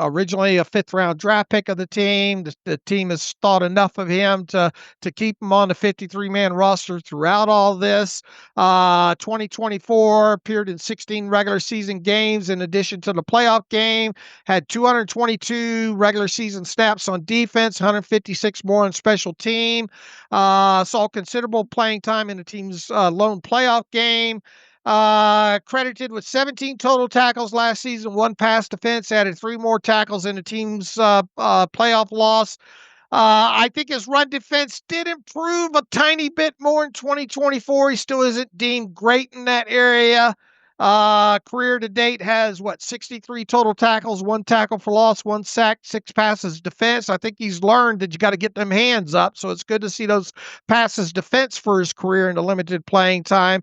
Originally a fifth round draft pick of the team. The team has thought enough of him to keep him on the 53-man roster throughout all this. 2024 appeared in 16 regular season games in addition to the playoff game. Had 222 regular season snaps on defense, 156 more on special team. Saw considerable playing time in the team's lone playoff game. Credited with 17 total tackles last season, one pass defense, added 3 more tackles in the team's playoff loss. I think his run defense did improve a tiny bit more in 2024. He still isn't deemed great in that area. Career to date has 63 total tackles, 1 tackle for loss, 1 sack, 6 passes defense. I think he's learned that you got to get them hands up. So it's good to see those passes defense for his career in the limited playing time.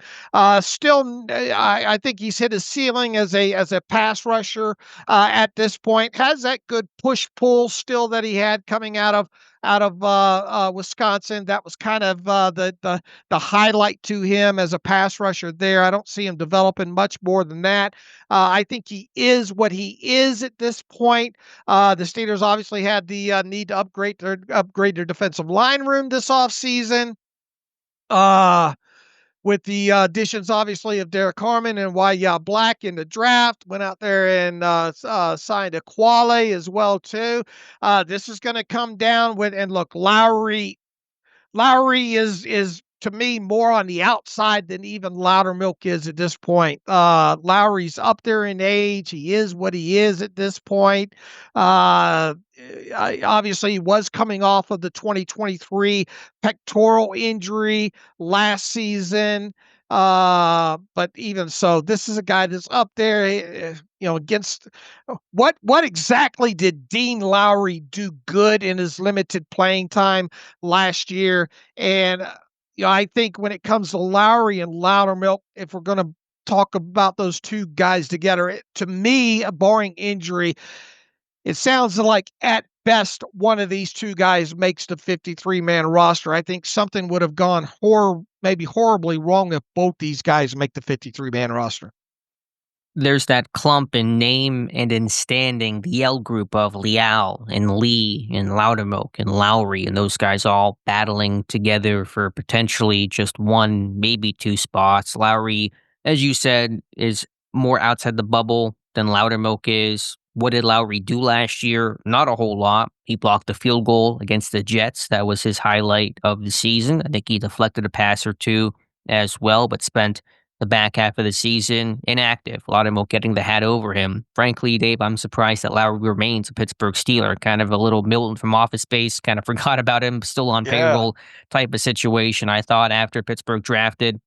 Still, I think he's hit his ceiling as a pass rusher at this point. Has that good push pull still that he had coming out of Wisconsin. That was kind of the highlight to him as a pass rusher there. I don't see him developing much more than that. I think he is what he is at this point. The Steelers obviously had the need to upgrade their defensive line room this offseason. With the additions, obviously, of Derek Harmon and WR Black in the draft. Went out there and signed a Quale as well, too. This is going to come down with, and look, Lowry is to me more on the outside than even Loudermilk is at this point. Lowry's up there in age. He is what he is at this point. Obviously, he was coming off of the 2023 pectoral injury last season. But even so, this is a guy that's up there, against what exactly did Dean Lowry do good in his limited playing time last year? And I think when it comes to Lowry and Loudermilk, if we're going to talk about those two guys together, to me, barring injury, it sounds like at best one of these two guys makes the 53-man roster. I think something would have gone maybe horribly wrong if both these guys make the 53-man roster. There's that clump in name and in standing, the L group of Leal and Lee and Loudermilk and Lowry, and those guys all battling together for potentially just 1, maybe 2 spots. Lowry, as you said, is more outside the bubble than Loudermilk is. What did Lowry do last year? Not a whole lot. He blocked a field goal against the Jets. That was his highlight of the season. I think he deflected a pass or 2 as well, but spent the back half of the season inactive. Loudermilk getting the hat over him. Frankly, Dave, I'm surprised that Lowry remains a Pittsburgh Steeler. Kind of a little Milton from Office Space. Kind of forgot about him. Still on payroll type of situation. I thought after Pittsburgh drafted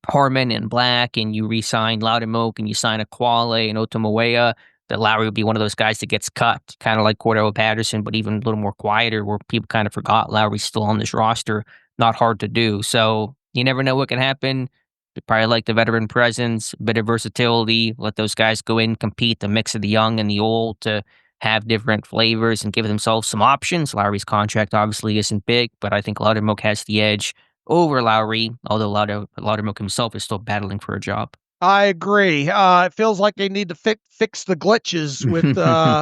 Harmon and Black and you re-signed Loudermilk and you sign a Quale and Otomoea, that Lowry would be one of those guys that gets cut, kind of like Cordell Patterson, but even a little more quieter, where people kind of forgot Lowry's still on this roster. Not hard to do. So you never know what can happen. They probably like the veteran presence, a bit of versatility, let those guys go in, compete, the mix of the young and the old to have different flavors and give themselves some options. Lowry's contract obviously isn't big, but I think Loudermilk has the edge over Lowry, although Loudermilk himself is still battling for a job. I agree. It feels like they need to fix the glitches with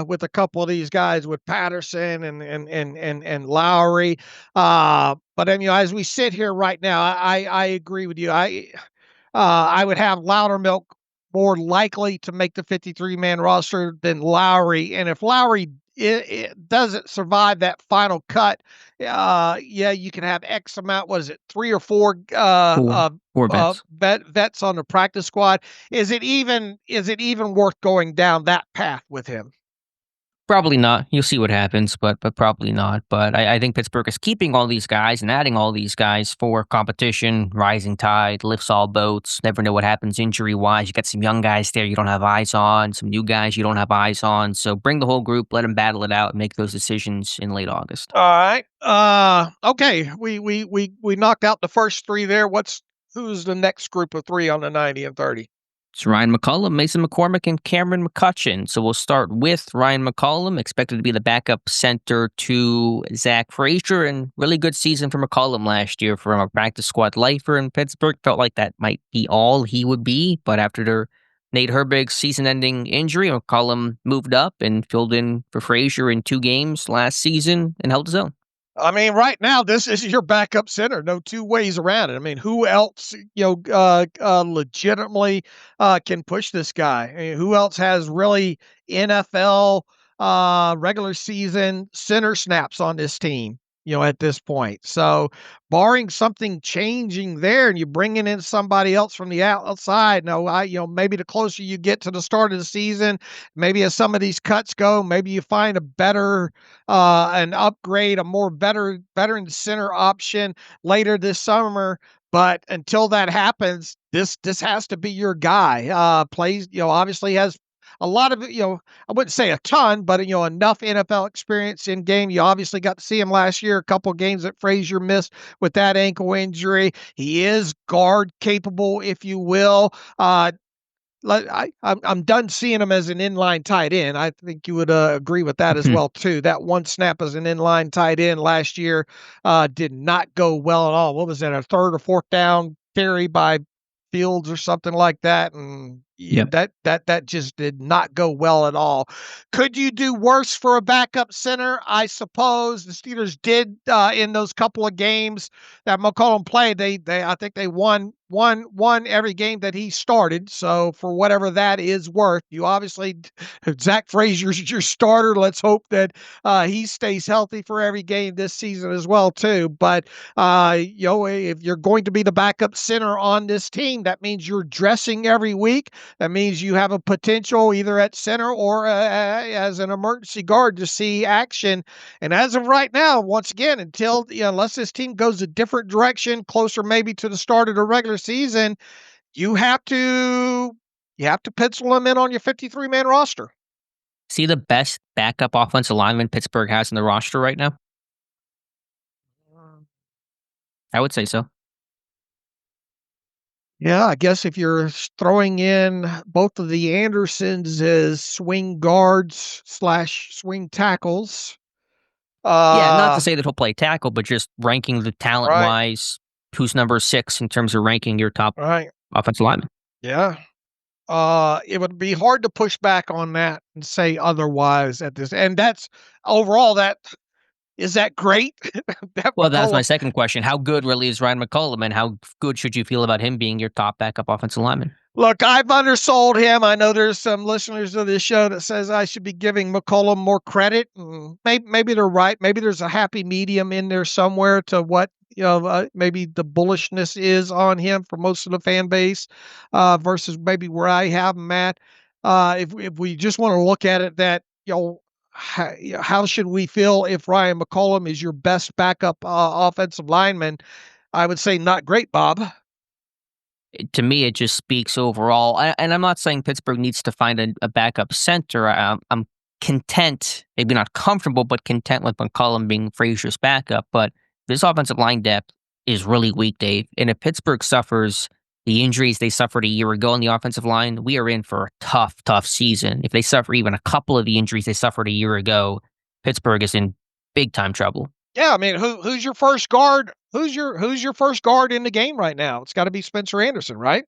with a couple of these guys, with Patterson and Lowry. But as we sit here right now, I agree with you. I would have Loudermilk more likely to make the 53-man roster than Lowry, and if Lowry it doesn't survive that final cut, you can have X amount. What is it, 3 or 4 Four vets on the practice squad? Is it even worth going down that path with him? Probably not. You'll see what happens, but probably not. But I think Pittsburgh is keeping all these guys and adding all these guys for competition. Rising tide lifts all boats. Never know what happens injury-wise. You got some young guys there you don't have eyes on, some new guys you don't have eyes on. So bring the whole group, let them battle it out, and make those decisions in late August. All right. Okay. We knocked out the first 3 there. Who's the next group of 3 on the 90 and 30? It's Ryan McCollum, Mason McCormick, and Cameron McCutcheon. So we'll start with Ryan McCollum, expected to be the backup center to Zach Frazier, and really good season for McCollum last year from a practice squad lifer in Pittsburgh. Felt like that might be all he would be, but after their Nate Herbig's season-ending injury, McCollum moved up and filled in for Frazier in 2 games last season and held his own. I mean, right now, this is your backup center. No two ways around it. I mean, who else, legitimately can push this guy? I mean, who else has really NFL regular season center snaps on this team? At this point. So, barring something changing there, and you bringing in somebody else from the outside. No, maybe the closer you get to the start of the season, maybe as some of these cuts go, maybe you find a better, an upgrade, a more veteran center option later this summer. But until that happens, this has to be your guy. Plays, obviously has a lot of, I wouldn't say a ton, but, enough NFL experience in game. You obviously got to see him last year, a couple of games that Frazier missed with that ankle injury. He is guard capable, if you will. I'm done seeing him as an inline tight end. I think you would agree with that as well, too. That one snap as an inline tight end last year did not go well at all. What was that, a third or fourth down carry by Fields or something like that? And that just did not go well at all. Could you do worse for a backup center? I suppose the Steelers did in those couple of games that McCollum played. I think they won every game that he started. So for whatever that is worth, you obviously, Zach Frazier's your starter. Let's hope that he stays healthy for every game this season as well too. But if you're going to be the backup center on this team, that means you're dressing every week. That means you have a potential either at center or as an emergency guard to see action. And as of right now, once again, unless this team goes a different direction, closer maybe to the start of the regular season, you have to pencil them in on your 53-man roster. See the best backup offensive lineman Pittsburgh has in the roster right now? I would say so. Yeah, I guess if you're throwing in both of the Andersons as swing guards / swing tackles. Yeah, not to say that he'll play tackle, but just ranking the talent-wise, who's number 6 in terms of ranking your top offensive lineman. Yeah. It would be hard to push back on that and say otherwise at this. And that's overall is that great? Well, that's my second question. How good really is Ryan McCollum, and how good should you feel about him being your top backup offensive lineman? Look, I've undersold him. I know there's some listeners of this show that says I should be giving McCollum more credit. Maybe they're right. Maybe there's a happy medium in there somewhere to what maybe the bullishness is on him for most of the fan base versus maybe where I have him at. If we just want to look at it, that how should we feel if Ryan McCollum is your best backup offensive lineman? I would say not great, Bob. To me, it just speaks overall. And I'm not saying Pittsburgh needs to find a backup center. I'm content, maybe not comfortable, but content with McCollum being Frazier's backup. But this offensive line depth is really weak, Dave. And if Pittsburgh suffers the injuries they suffered a year ago on the offensive line, we are in for a tough season. If they suffer even a couple of the injuries they suffered a year ago, Pittsburgh is in big time trouble. Yeah, I mean, who's your first guard? Who's your first guard in the game right now? It's got to be Spencer Anderson, right?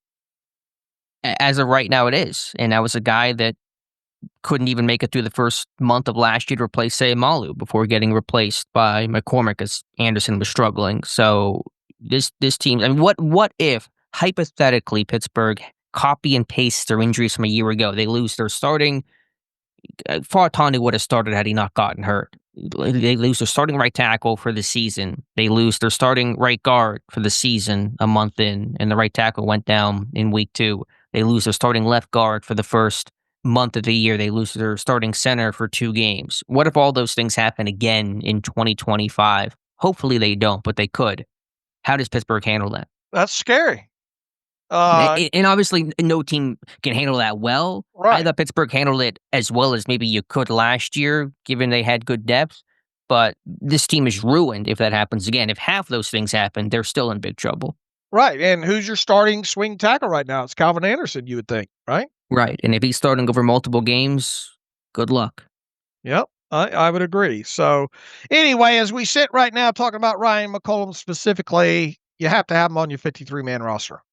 As of right now, it is. And that was a guy that couldn't even make it through the first month of last year to replace Sayamalu before getting replaced by McCormick as Anderson was struggling. So this team, I mean, what if hypothetically Pittsburgh copy and paste their injuries from a year ago? They lose their starting. Fautani would have started had he not gotten hurt. They lose their starting right tackle for the season. They lose their starting right guard for the season a month in, and the right tackle went down in week 2. They lose their starting left guard for the first month of the year. They lose their starting center for 2 games. What if all those things happen again in 2025? Hopefully they don't, but they could. How does Pittsburgh handle that? That's scary. And obviously, no team can handle that well. Right. I thought Pittsburgh handled it as well as maybe you could last year, given they had good depth. But this team is ruined if that happens again. If half those things happen, they're still in big trouble. Right, and who's your starting swing tackle right now? It's Calvin Anderson, you would think, right? Right, and if he's starting over multiple games, good luck. Yep, I would agree. So, anyway, as we sit right now talking about Ryan McCollum specifically, you have to have him on your 53-man roster.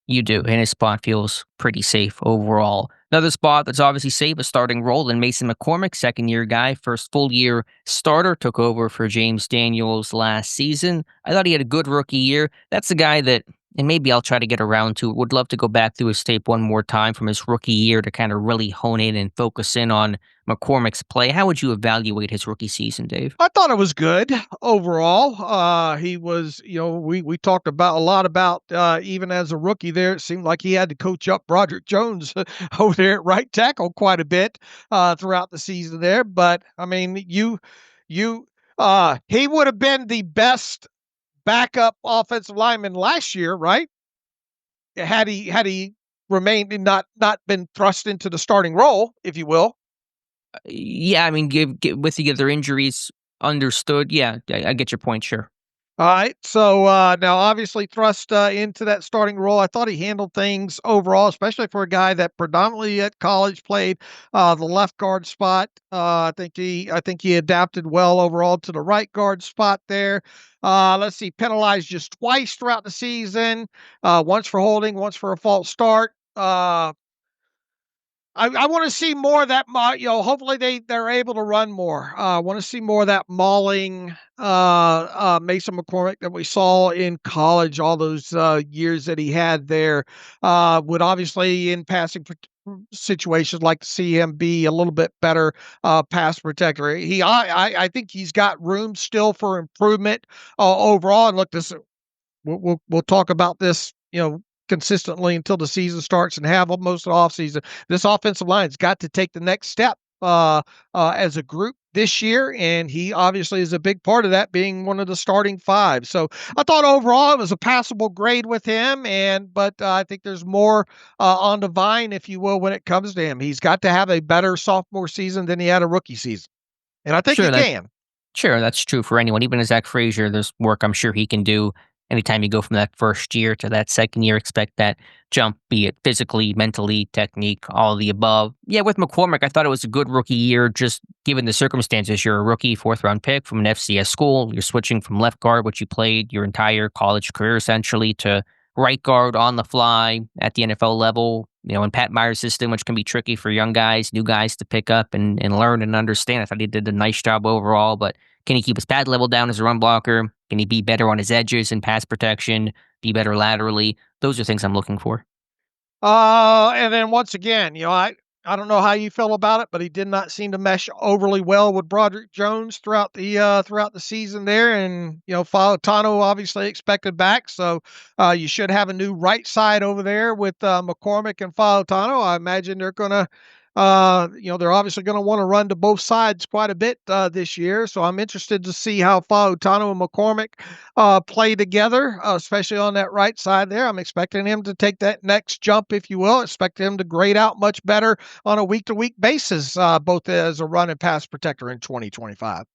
You do, and his spot feels pretty safe overall. Another spot that's obviously safe is starting role in Mason McCormick, second-year guy, first full-year starter, took over for James Daniels last season. I thought he had a good rookie year. That's a guy that, and maybe I'll try to get around to, would love to go back through his tape one more time from his rookie year to kind of really hone in and focus in on McCormick's play. How would you evaluate his rookie season, Dave? I thought it was good overall. He was, we talked about a lot about even as a rookie there. It seemed like he had to coach up Broderick Jones over there at right tackle quite a bit throughout the season there. But I mean, he would have been the best backup offensive lineman last year, right? Had he remained and not been thrust into the starting role, if you will. Yeah, I mean, with the other injuries understood. Yeah, I get your point. Sure. All right. So now, obviously, thrust into that starting role. I thought he handled things overall, especially for a guy that predominantly at college played the left guard spot. I think he adapted well overall to the right guard spot there. Let's see, penalized just twice throughout the season. Once for holding, once for a false start. I want to see more of that. Hopefully they're able to run more. I want to see more of that mauling Mason McCormick that we saw in college. All those years that he had there. Would obviously in passing situations like to see him be a little bit better pass protector. I think he's got room still for improvement overall. And look, we'll talk about this. Consistently until the season starts and have most of the offseason. This offensive line's got to take the next step as a group this year, and he obviously is a big part of that, being one of the starting five. So I thought overall it was a passable grade with him, but I think there's more on the vine, if you will, when it comes to him. He's got to have a better sophomore season than he had a rookie season, and I think he can. Sure, that's true for anyone. Even as Zach Frazier, there's work I'm sure he can do. Anytime you go from that first year to that second year, expect that jump, be it physically, mentally, technique, all of the above. Yeah, with McCormick, I thought it was a good rookie year, just given the circumstances. You're a rookie, fourth-round pick from an FCS school. You're switching from left guard, which you played your entire college career, essentially, to right guard on the fly at the NFL level, in Pat Meyer's system, which can be tricky for young guys, new guys to pick up and learn and understand. I thought he did a nice job overall, but can he keep his pad level down as a run blocker? Can he be better on his edges and pass protection, be better laterally? Those are things I'm looking for. And then once again, I don't know how you feel about it, but he did not seem to mesh overly well with Broderick Jones throughout the season there. And Fautano obviously expected back, so you should have a new right side over there with McCormick and Fautano. I imagine they're gonna. They're obviously going to want to run to both sides quite a bit this year. So I'm interested to see how Fautano and McCormick play together, especially on that right side there. I'm expecting him to take that next jump, if you will. Expect him to grade out much better on a week-to-week basis, both as a run and pass protector in 2025.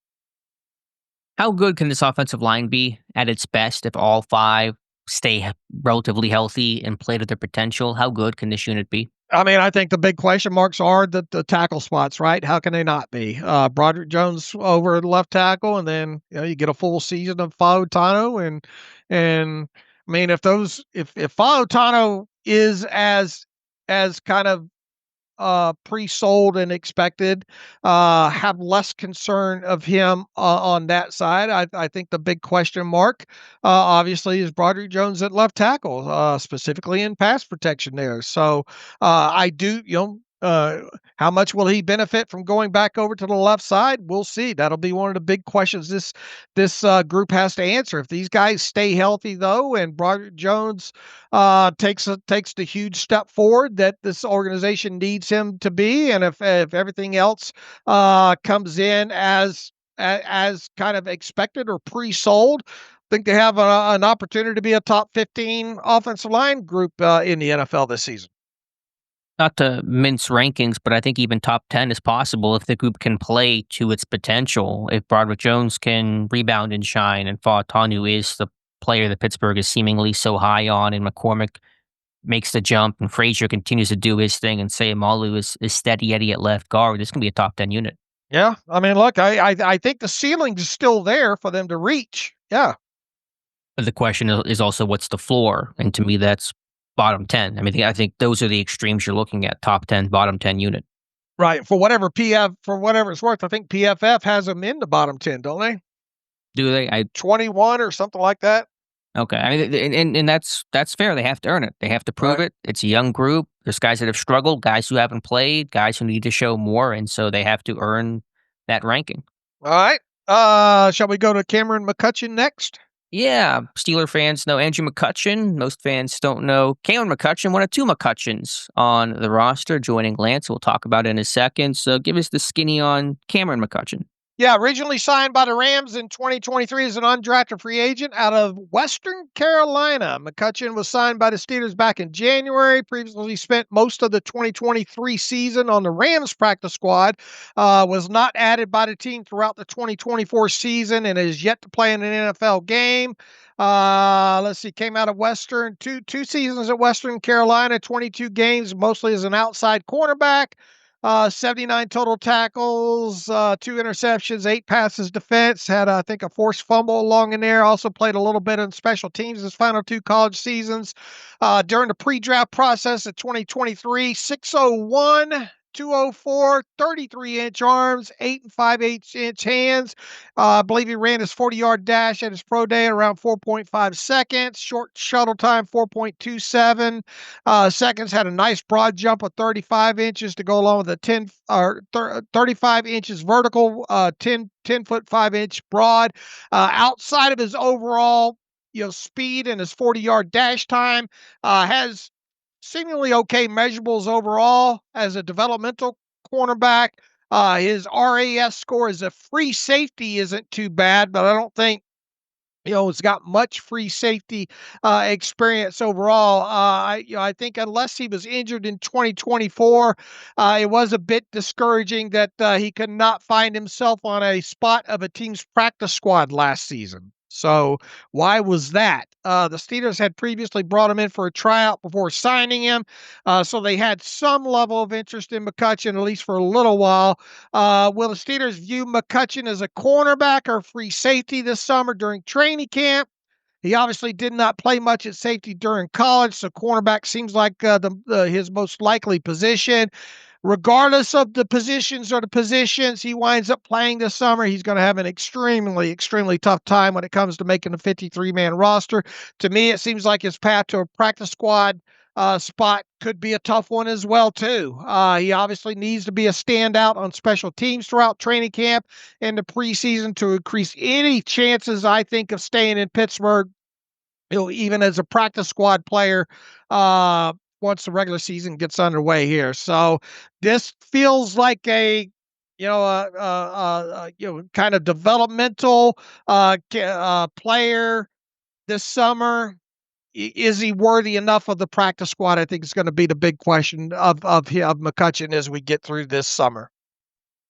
How good can this offensive line be at its best if all five stay relatively healthy and play to their potential? How good can this unit be? I mean, I think the big question marks are the tackle spots, right? How can they not be? Broderick Jones over at left tackle, and then you get a full season of Fautano, and I mean, if Fautano is as kind of pre-sold and expected, have less concern of him on that side. I think the big question mark, obviously, is Broderick Jones at left tackle, specifically in pass protection there. So I do, how much will he benefit from going back over to the left side? We'll see. That'll be one of the big questions this group has to answer. If these guys stay healthy, though, and Broderick Jones takes the huge step forward that this organization needs him to be, and if everything else comes in as kind of expected or pre-sold, I think they have an opportunity to be a top 15 offensive line group in the NFL this season. Not to mince rankings, but I think even top 10 is possible if the group can play to its potential. If Broderick Jones can rebound and shine and Fautanu is the player that Pittsburgh is seemingly so high on, and McCormick makes the jump, and Frazier continues to do his thing, and Sayamalu is steady Eddie at left guard, this can be a top 10 unit. Yeah, I mean, look, I think the ceiling is still there for them to reach. Yeah. But the question is also what's the floor, and to me that's bottom 10. I mean, I think those are the extremes you're looking at: top 10, bottom 10 unit. Right. For whatever it's worth, I think PFF has them in the bottom 10, don't they? Do they? 21 or something like that. Okay. I mean, and that's fair. They have to earn it. They have to prove it. It's a young group. There's guys that have struggled, guys who haven't played, guys who need to show more, and so they have to earn that ranking. All right. Shall we go to Cameron McCutcheon next? Yeah, Steeler fans know Andrew McCutcheon. Most fans don't know Cameron McCutcheon, one of two McCutcheons on the roster, joining Lance. We'll talk about it in a second. So give us the skinny on Cameron McCutcheon. Yeah, originally signed by the Rams in 2023 as an undrafted free agent out of Western Carolina. McCutcheon was signed by the Steelers back in January. Previously spent most of the 2023 season on the Rams practice squad. Was not added by the team throughout the 2024 season and is yet to play in an NFL game. Let's see, came out of Western, two seasons at Western Carolina, 22 games, mostly as an outside cornerback. 79 total tackles, 2 interceptions, 8 passes defense, had, I think, a forced fumble along in there. Also played a little bit on special teams his final 2 college seasons. During the pre-draft process of 2023, 6'01", 204, 33-inch arms, 8 and 5/8-inch hands. I believe he ran his 40-yard dash at his pro day at around 4.5 seconds. Short shuttle time, 4.27 seconds. Had a nice broad jump of 35 inches to go along with a 35 inches vertical, 10 foot 5-inch broad. Outside of his overall, speed and his 40-yard dash time, has seemingly okay measurables overall as a developmental cornerback. His RAS score as a free safety isn't too bad, but I don't think it's got much free safety experience overall. I think unless he was injured in 2024, it was a bit discouraging that he could not find himself on a spot of a team's practice squad last season. So why was that? The Steelers had previously brought him in for a tryout before signing him, so they had some level of interest in McCutcheon, at least for a little while. Will the Steelers view McCutcheon as a cornerback or free safety this summer during training camp? He obviously did not play much at safety during college, so cornerback seems like his most likely position. Regardless of the positions he winds up playing this summer, he's going to have an extremely, extremely tough time when it comes to making the 53-man roster. To me, it seems like his path to a practice squad spot could be a tough one as well, too. He obviously needs to be a standout on special teams throughout training camp and the preseason to increase any chances, I think, of staying in Pittsburgh, even as a practice squad player, once the regular season gets underway here. So this feels like a kind of developmental player this summer. Is he worthy enough of the practice squad? I think is going to be the big question of McCutcheon as we get through this summer.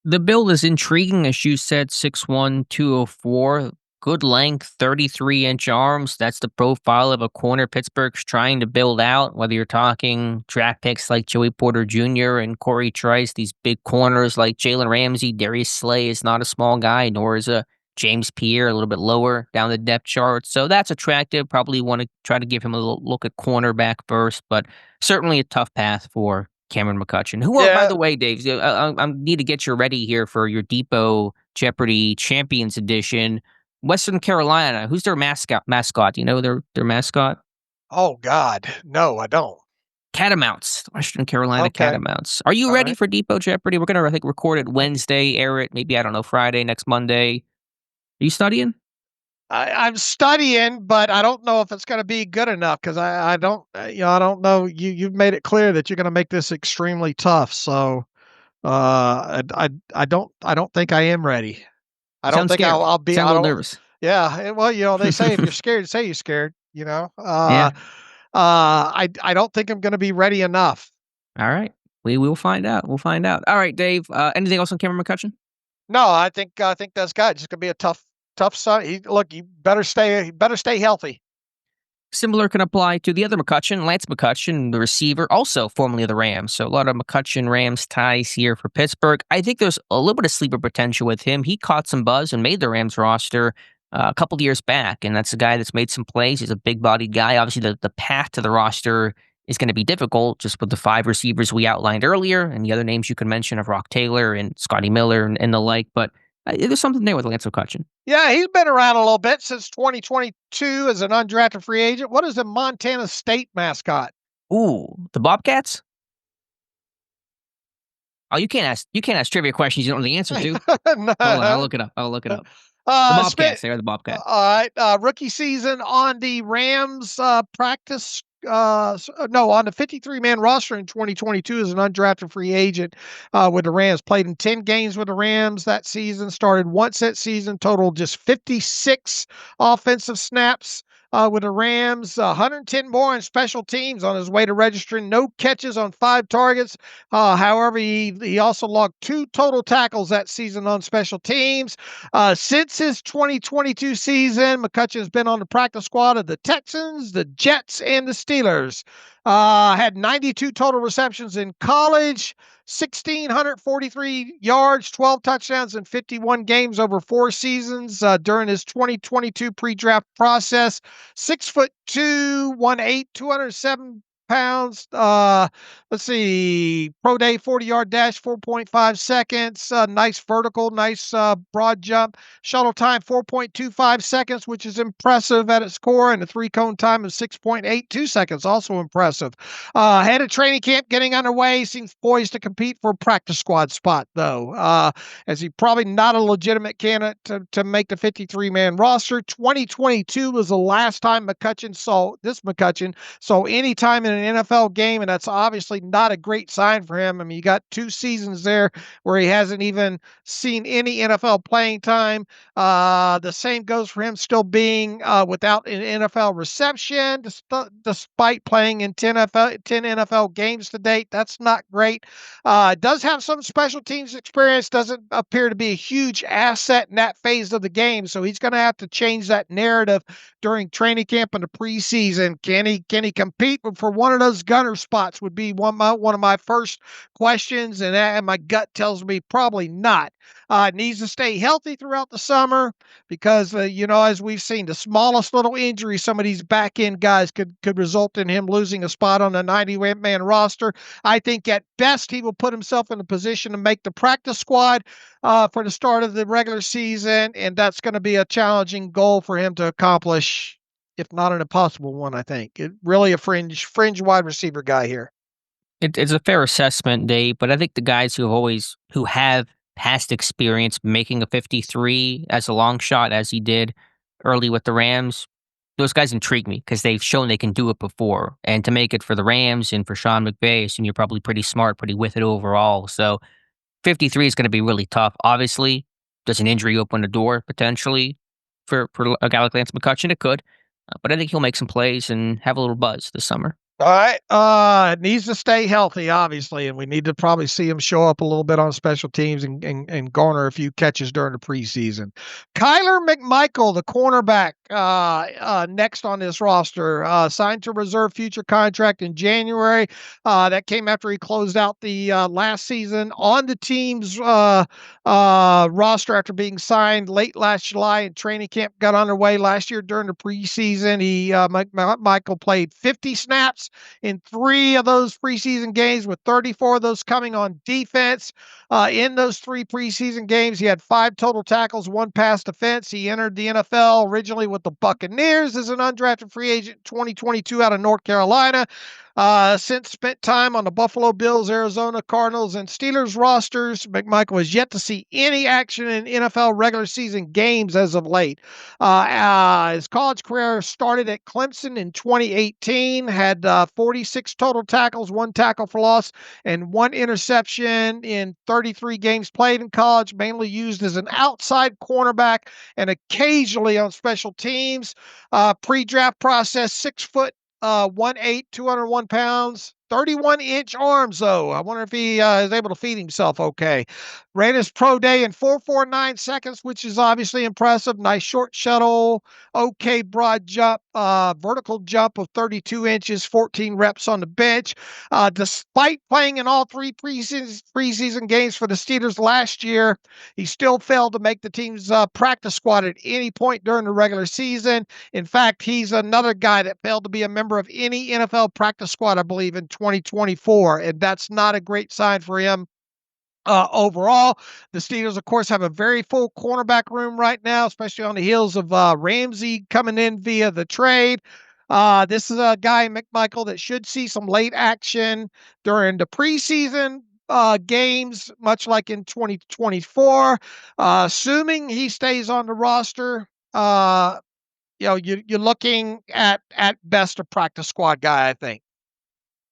The build is intriguing, as you said, 6'1", 204. Good length, 33-inch arms. That's the profile of a corner Pittsburgh's trying to build out, whether you're talking draft picks like Joey Porter Jr. and Corey Trice, these big corners like Jalen Ramsey. Darius Slay is not a small guy, nor is a James Pierre, a little bit lower down the depth chart. So that's attractive. Probably want to try to give him a little look at cornerback first, but certainly a tough path for Cameron McCutcheon, who, by the way, Dave, I need to get you ready here for your Depot Jeopardy Champions Edition. Western Carolina, who's their mascot? Do you know their mascot? Oh, God. No, I don't. Catamounts. Western Carolina Catamounts. Are you ready for Depot Jeopardy? We're going to, I think, record it Wednesday, air it maybe, Friday, next Monday. Are you studying? I'm studying, but I don't know if it's going to be good enough because I don't know. You've made it clear that you're going to make this extremely tough. So I don't think I am ready. I don't think I'll be. Sound a little nervous. Yeah. Well, they say if you're scared, say you're scared. I don't think I'm going to be ready enough. All right. We will find out. We'll find out. All right, Dave. Anything else on Cameron McCutcheon? No, I think that's got just going to be a tough son. You better stay healthy. Similar can apply to the other McCutcheon, Lance McCutcheon, the receiver, also formerly of the Rams. So a lot of McCutcheon Rams ties here for Pittsburgh. I think there's a little bit of sleeper potential with him. He caught some buzz and made the Rams roster a couple of years back, and that's a guy that's made some plays. He's a big-bodied guy. Obviously, the path to the roster is going to be difficult just with the 5 receivers we outlined earlier and the other names you can mention of Rock Taylor and Scotty Miller and the like, but there's something there with Lance McCutcheon. Yeah, he's been around a little bit since 2022 as an undrafted free agent. What is the Montana State mascot? Ooh, the Bobcats? Oh, you can't ask trivia questions you don't know the answer to. No. Hold on, I'll look it up. The Bobcats. They are the Bobcats. All right. Rookie season on the Rams practice. No, on the 53-man roster in 2022 as an undrafted free agent with the Rams. Played in 10 games with the Rams that season. Started once that season. Total just 56 offensive snaps with the Rams. 110 more on special teams on his way to registering. No catches on 5 targets. However, he also logged 2 total tackles that season on special teams. Since his 2022 season, McCutcheon has been on the practice squad of the Texans, the Jets, and the Steelers. Had 92 total receptions in college, 1,643 yards, 12 touchdowns in 51 games over 4 seasons during his 2022 pre-draft process. 6'2", 1'8", 207 pounds. Let's see. Pro day 40-yard dash, 4.5 seconds. Nice vertical, nice broad jump. Shuttle time 4.25 seconds, which is impressive at its core, and a 3-cone time of 6.82 seconds, also impressive. Head of training camp getting underway. Seems poised to compete for a practice squad spot, though, as he probably not a legitimate candidate to make the 53-man roster. 2022 was the last time McCutcheon saw any time in an NFL game, and that's obviously not a great sign for him. I mean, you got 2 seasons there where he hasn't even seen any NFL playing time. The same goes for him still being without an NFL reception, despite playing in 10 NFL games to date. That's not great. Does have some special teams experience, doesn't appear to be a huge asset in that phase of the game, so he's going to have to change that narrative during training camp and the preseason. Can he compete for one of those gunner spots would be one of my first questions, and my gut tells me probably not. Needs to stay healthy throughout the summer because, as we've seen, the smallest little injury, some of these back-end guys could result in him losing a spot on the 90-man roster. I think at best he will put himself in a position to make the practice squad for the start of the regular season, and that's going to be a challenging goal for him to accomplish, if not an impossible one, I think. Really a fringe wide receiver guy here. It's a fair assessment, Dave, but I think the guys who have past experience making a 53 as a long shot, as he did early with the Rams, those guys intrigue me because they've shown they can do it before. And to make it for the Rams and for Sean McVay, I assume you're probably pretty smart, pretty with it overall. So 53 is going to be really tough. Obviously, does an injury open the door potentially for a guy like Lance McCutcheon? It could. But I think he'll make some plays and have a little buzz this summer. All right. Needs to stay healthy, obviously, and we need to probably see him show up a little bit on special teams and garner a few catches during the preseason. Kyler McMichael, the cornerback, next on this roster, signed to reserve future contract in January. That came after he closed out the last season on the team's roster after being signed late last July, and training camp got underway last year during the preseason. Michael played 50 snaps in 3 of those preseason games, with 34 of those coming on defense. In those 3 preseason games, he had 5 total tackles, 1 pass defense. He entered the NFL originally with the Buccaneers as an undrafted free agent in 2022 out of North Carolina. Since spent time on the Buffalo Bills, Arizona Cardinals, and Steelers rosters, McMichael has yet to see any action in NFL regular season games as of late. His college career started at Clemson in 2018, had 46 total tackles, 1 tackle for loss, and 1 interception in 33 games played in college, mainly used as an outside cornerback and occasionally on special teams. Pre-draft process, 6 foot 1'8", 201 pounds. 31-inch arms, though. I wonder if he is able to feed himself okay. Ran his pro day in 4.49 seconds, which is obviously impressive. Nice short shuttle, okay broad jump, vertical jump of 32 inches, 14 reps on the bench. Despite playing in all three preseason games for the Steelers last year, he still failed to make the team's practice squad at any point during the regular season. In fact, he's another guy that failed to be a member of any NFL practice squad, I believe, in 2024, and that's not a great sign for him. Overall, the Steelers, of course, have a very full cornerback room right now, especially on the heels of Ramsey coming in via the trade. This is a guy, McMichael, that should see some late action during the preseason games, much like in 2024. Assuming he stays on the roster, you're looking at best a practice squad guy, I think.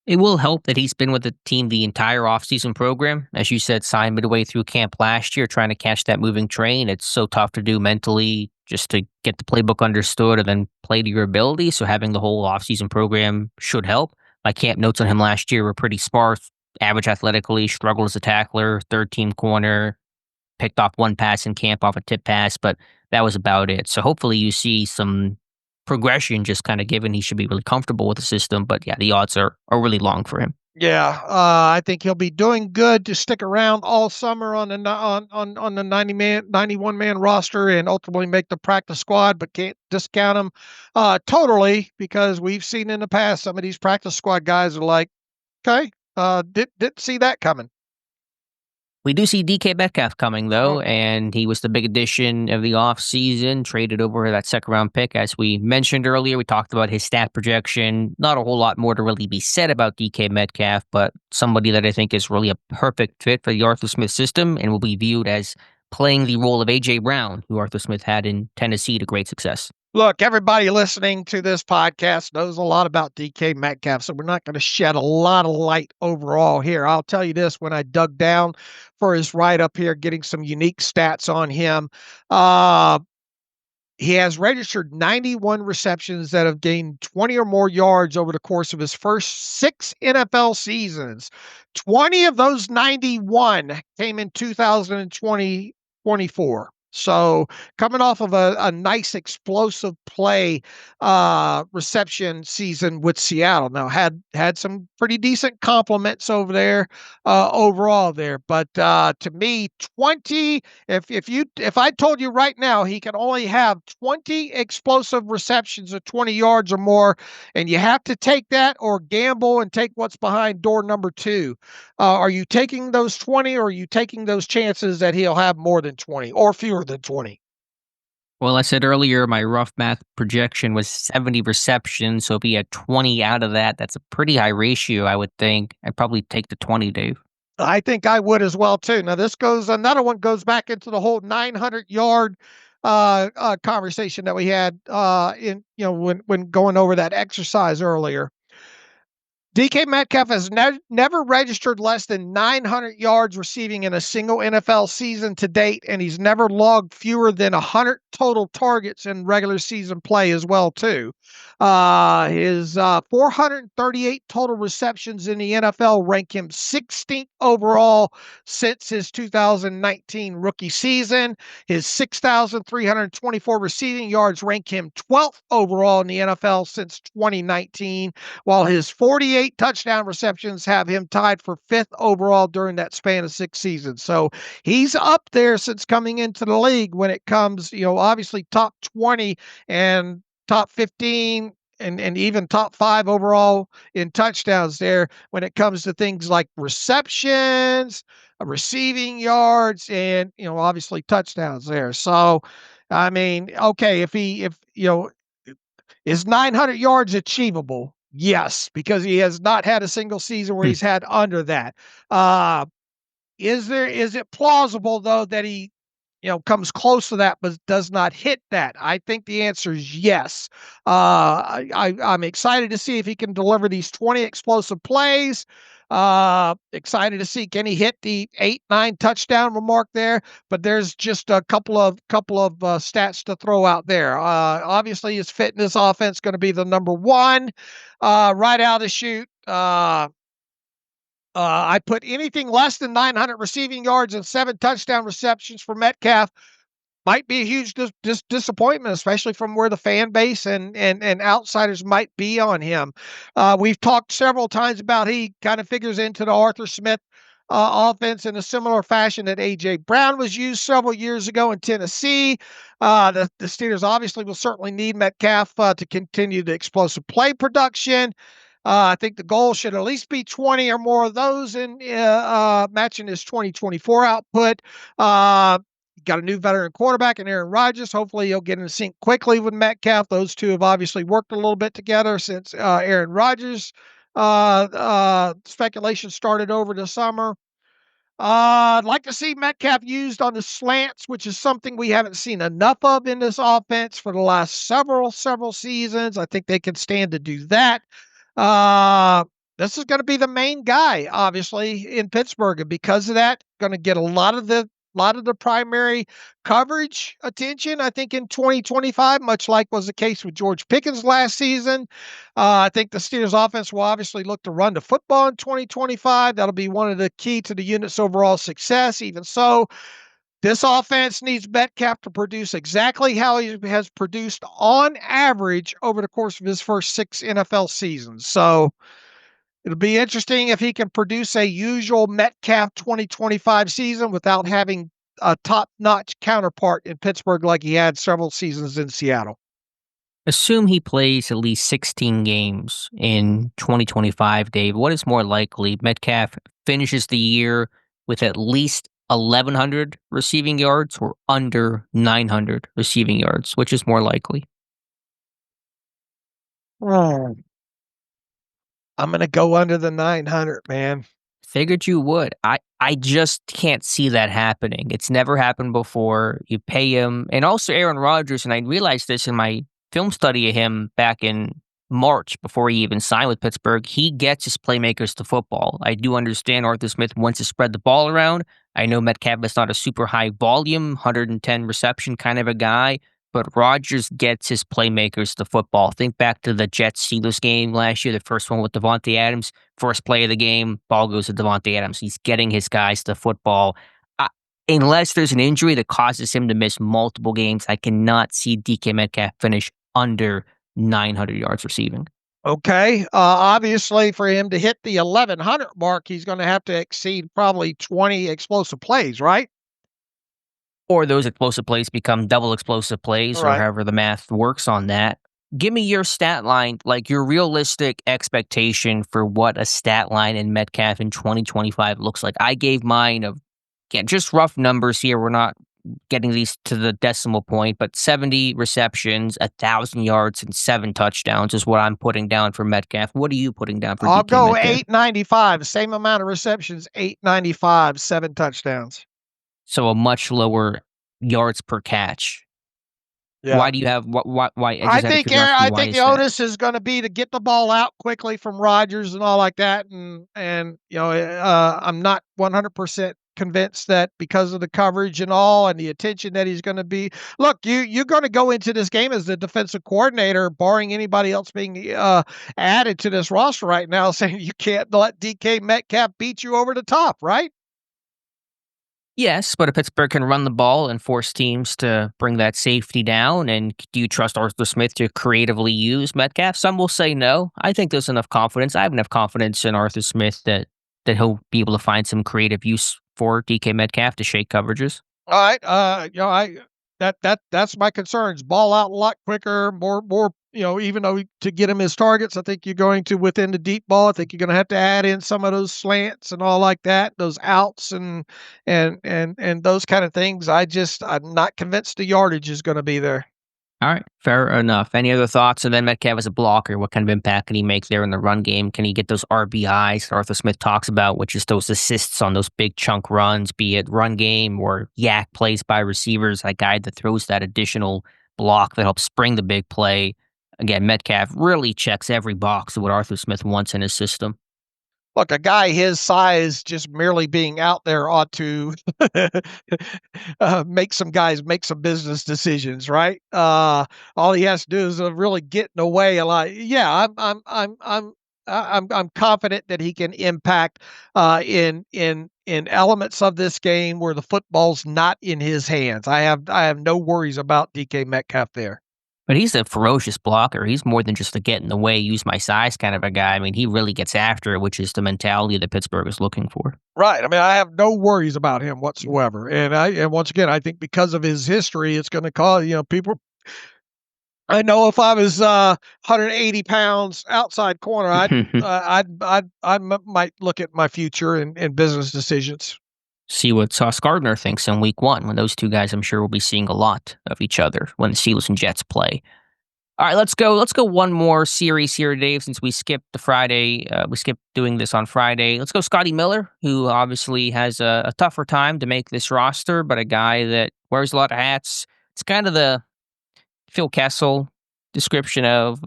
It will help that he's been with the team the entire offseason program. As you said, signed midway through camp last year, trying to catch that moving train. It's so tough to do mentally just to get the playbook understood and then play to your ability. So having the whole offseason program should help. My camp notes on him last year were pretty sparse. Average athletically, struggled as a tackler, third team corner, picked off one pass in camp off a tip pass, but that was about it. So hopefully you see some progression, just kind of given he should be really comfortable with the system. But yeah, the odds are really long for him. Yeah, I think he'll be doing good to stick around all summer on the 91-man roster and ultimately make the practice squad, but can't discount him totally, because we've seen in the past some of these practice squad guys are like, okay, didn't see that coming. We do see DK Metcalf coming, though, and he was the big addition of the offseason, traded over that second-round pick. As we mentioned earlier, we talked about his stat projection. Not a whole lot more to really be said about DK Metcalf, but somebody that I think is really a perfect fit for the Arthur Smith system and will be viewed as playing the role of A.J. Brown, who Arthur Smith had in Tennessee to great success. Look, everybody listening to this podcast knows a lot about DK Metcalf, so we're not going to shed a lot of light overall here. I'll tell you this, when I dug down for his write-up here, getting some unique stats on him, he has registered 91 receptions that have gained 20 or more yards over the course of his first 6 NFL seasons. 20 of those 91 came in 2024. So coming off of a nice explosive play reception season with Seattle. Now had some pretty decent compliments over there overall there. But to me, 20, if I told you right now he can only have 20 explosive receptions of 20 yards or more, and you have to take that or gamble and take what's behind door number 2. Are you taking those 20, or are you taking those chances that he'll have more than 20 or fewer than 20? Well, I said earlier, my rough math projection was 70 receptions. So if he had 20 out of that, that's a pretty high ratio, I would think. I'd probably take the 20, Dave. I think I would as well, too. Now, another one goes back into the whole 900-yard conversation that we had when going over that exercise earlier. DK Metcalf has never registered less than 900 yards receiving in a single NFL season to date, and he's never logged fewer than 100 total targets in regular season play as well, too. His 438 total receptions in the NFL rank him 16th overall since his 2019 rookie season. His 6,324 receiving yards rank him 12th overall in the NFL since 2019, while his 48 touchdown receptions have him tied for 5th overall during that span of 6 seasons. So he's up there since coming into the league when it comes, obviously top 20 and top 15 and even top 5 overall in touchdowns there when it comes to things like receptions, receiving yards, and, obviously touchdowns there. So, I mean, okay, is 900 yards achievable? Yes, because he has not had a single season where he's had under that. Is it plausible, though, that he, comes close to that but does not hit that? I think the answer is yes. I'm excited to see if he can deliver these 20 explosive plays. Excited to see, can he hit the 8-9 touchdown mark there? But there's just a couple of stats to throw out there. Obviously, his fitness offense going to be the number one right out of the chute. I put anything less than 900 receiving yards and 7 touchdown receptions for Metcalf might be a huge disappointment, especially from where the fan base and outsiders might be on him. We've talked several times about he kind of figures into the Arthur Smith offense in a similar fashion that A.J. Brown was used several years ago in Tennessee. The Steelers obviously will certainly need Metcalf to continue the explosive play production. I think the goal should at least be 20 or more of those in matching his 2024 output. Got a new veteran quarterback in Aaron Rodgers. Hopefully he'll get in sync quickly with Metcalf. Those two have obviously worked a little bit together since Aaron Rodgers speculation started over the summer. I'd like to see Metcalf used on the slants, which is something we haven't seen enough of in this offense for the last several seasons. I think they can stand to do that. This is going to be the main guy, obviously, in Pittsburgh, and because of that, going to get a lot of the primary coverage attention, I think, in 2025, much like was the case with George Pickens last season. I think the Steelers offense will obviously look to run the football in 2025. That'll be one of the key to the unit's overall success. Even so, this offense needs Metcalf to produce exactly how he has produced on average over the course of his first 6 NFL seasons. So it'll be interesting if he can produce a usual Metcalf 2025 season without having a top-notch counterpart in Pittsburgh like he had several seasons in Seattle. Assume he plays at least 16 games in 2025, Dave. What is more likely? Metcalf finishes the year with at least 1,100 receiving yards or under 900 receiving yards? Which is more likely? I'm going to go under the 900, man. Figured you would. I just can't see that happening. It's never happened before. You pay him, and also Aaron Rodgers, and I realized this in my film study of him back in March before he even signed with Pittsburgh. He gets his playmakers to football. I do understand Arthur Smith wants to spread the ball around. I know Metcalf is not a super high volume, 110 reception kind of a guy, but Rodgers gets his playmakers to football. Think back to the Jets-Steelers game last year, the first one with Davante Adams. First play of the game, ball goes to Davante Adams. He's getting his guys to football. Unless there's an injury that causes him to miss multiple games, I cannot see DK Metcalf finish under 900 yards receiving. Okay. Obviously, for him to hit the 1,100 mark, he's going to have to exceed probably 20 explosive plays, right? Or those explosive plays become double explosive plays, or however the math works on that. Give me your stat line, like your realistic expectation for what a stat line in Metcalf in 2025 looks like. I gave mine of, just rough numbers here. We're not getting these to the decimal point, but 70 receptions, 1,000 yards, and 7 touchdowns is what I'm putting down for Metcalf. What are you putting down for I'll DK go Metcalf? 895, same amount of receptions, 895, 7 touchdowns. So a much lower yards per catch. Yeah. Why do you have why? I think the onus is going to be to get the ball out quickly from Rodgers and all like that, and I'm not 100% convinced that because of the coverage and all and the attention that he's going to be. Look, you're going to go into this game as the defensive coordinator, barring anybody else being added to this roster right now, saying you can't let DK Metcalf beat you over the top, right? Yes, but if Pittsburgh can run the ball and force teams to bring that safety down, and do you trust Arthur Smith to creatively use Metcalf? Some will say no. I think there's enough confidence. I have enough confidence in Arthur Smith that he'll be able to find some creative use for DK Metcalf to shake coverages. All right. That's my concerns. Ball out a lot quicker, more, even though to get him his targets, I think you're going to within the deep ball. I think you're going to have to add in some of those slants and all like that, those outs and those kind of things. I'm not convinced the yardage is going to be there. All right, fair enough. Any other thoughts? And then Metcalf as a blocker, what kind of impact can he make there in the run game? Can he get those RBIs Arthur Smith talks about, which is those assists on those big chunk runs, be it run game or yak plays by receivers, a guy that throws that additional block that helps spring the big play? Again, Metcalf really checks every box of what Arthur Smith wants in his system. Look, a guy his size just merely being out there ought to make some guys make some business decisions, right? All he has to do is really get in the way a lot. Yeah, I'm confident that he can impact in elements of this game where the football's not in his hands. I have no worries about DK Metcalf there. But he's a ferocious blocker. He's more than just a get in the way, use my size kind of a guy. I mean, he really gets after it, which is the mentality that Pittsburgh is looking for. Right. I mean, I have no worries about him whatsoever. And once again, I think because of his history, it's going to cause, people. I know if I was 180 pounds outside corner, I might look at my future and business decisions. See what Sauce Gardner thinks in week 1, when those two guys, I'm sure, will be seeing a lot of each other when the Steelers and Jets play. All right, let's go one more series here, Dave, since we skipped the Friday. We skipped doing this on Friday. Let's go Scotty Miller, who obviously has a tougher time to make this roster, but a guy that wears a lot of hats. It's kind of the Phil Kessel description of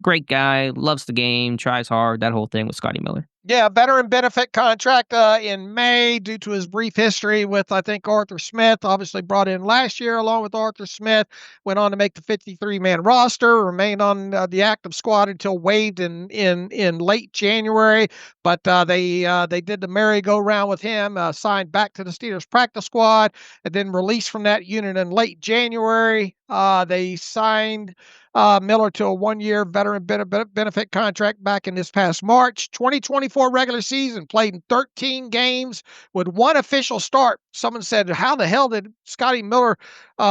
great guy, loves the game, tries hard, that whole thing with Scotty Miller. Yeah, veteran benefit contract in May due to his brief history with, I think, Arthur Smith. Obviously brought in last year along with Arthur Smith. Went on to make the 53-man roster. Remained on the active squad until waived in late January. But they did the merry-go-round with him. Signed back to the Steelers practice squad, and then released from that unit in late January. They signed Miller to a 1-year veteran benefit contract back in this past March. 2024 regular season, played in 13 games with one official start. Someone said, how the hell did Scotty Miller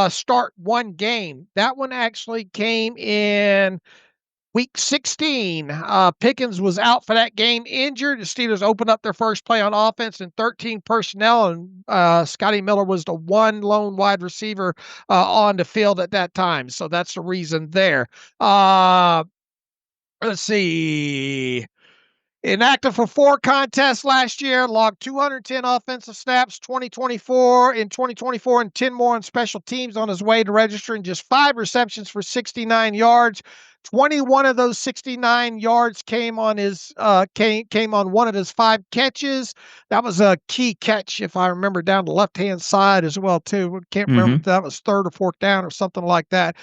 start one game? That one actually came in week 16. Pickens was out for that game, injured. The Steelers opened up their first play on offense in 13 personnel, and Scotty Miller was the one lone wide receiver on the field at that time. So that's the reason there. Let's see. Inactive for 4 contests last year, logged 210 offensive snaps 2024 and 10 more on special teams on his way to registering just 5 receptions for 69 yards. 21 of those 69 yards came on one of his 5 catches. That was a key catch, if I remember, down the left-hand side as well, too. Can't remember if that was 3rd or 4th down or something like that.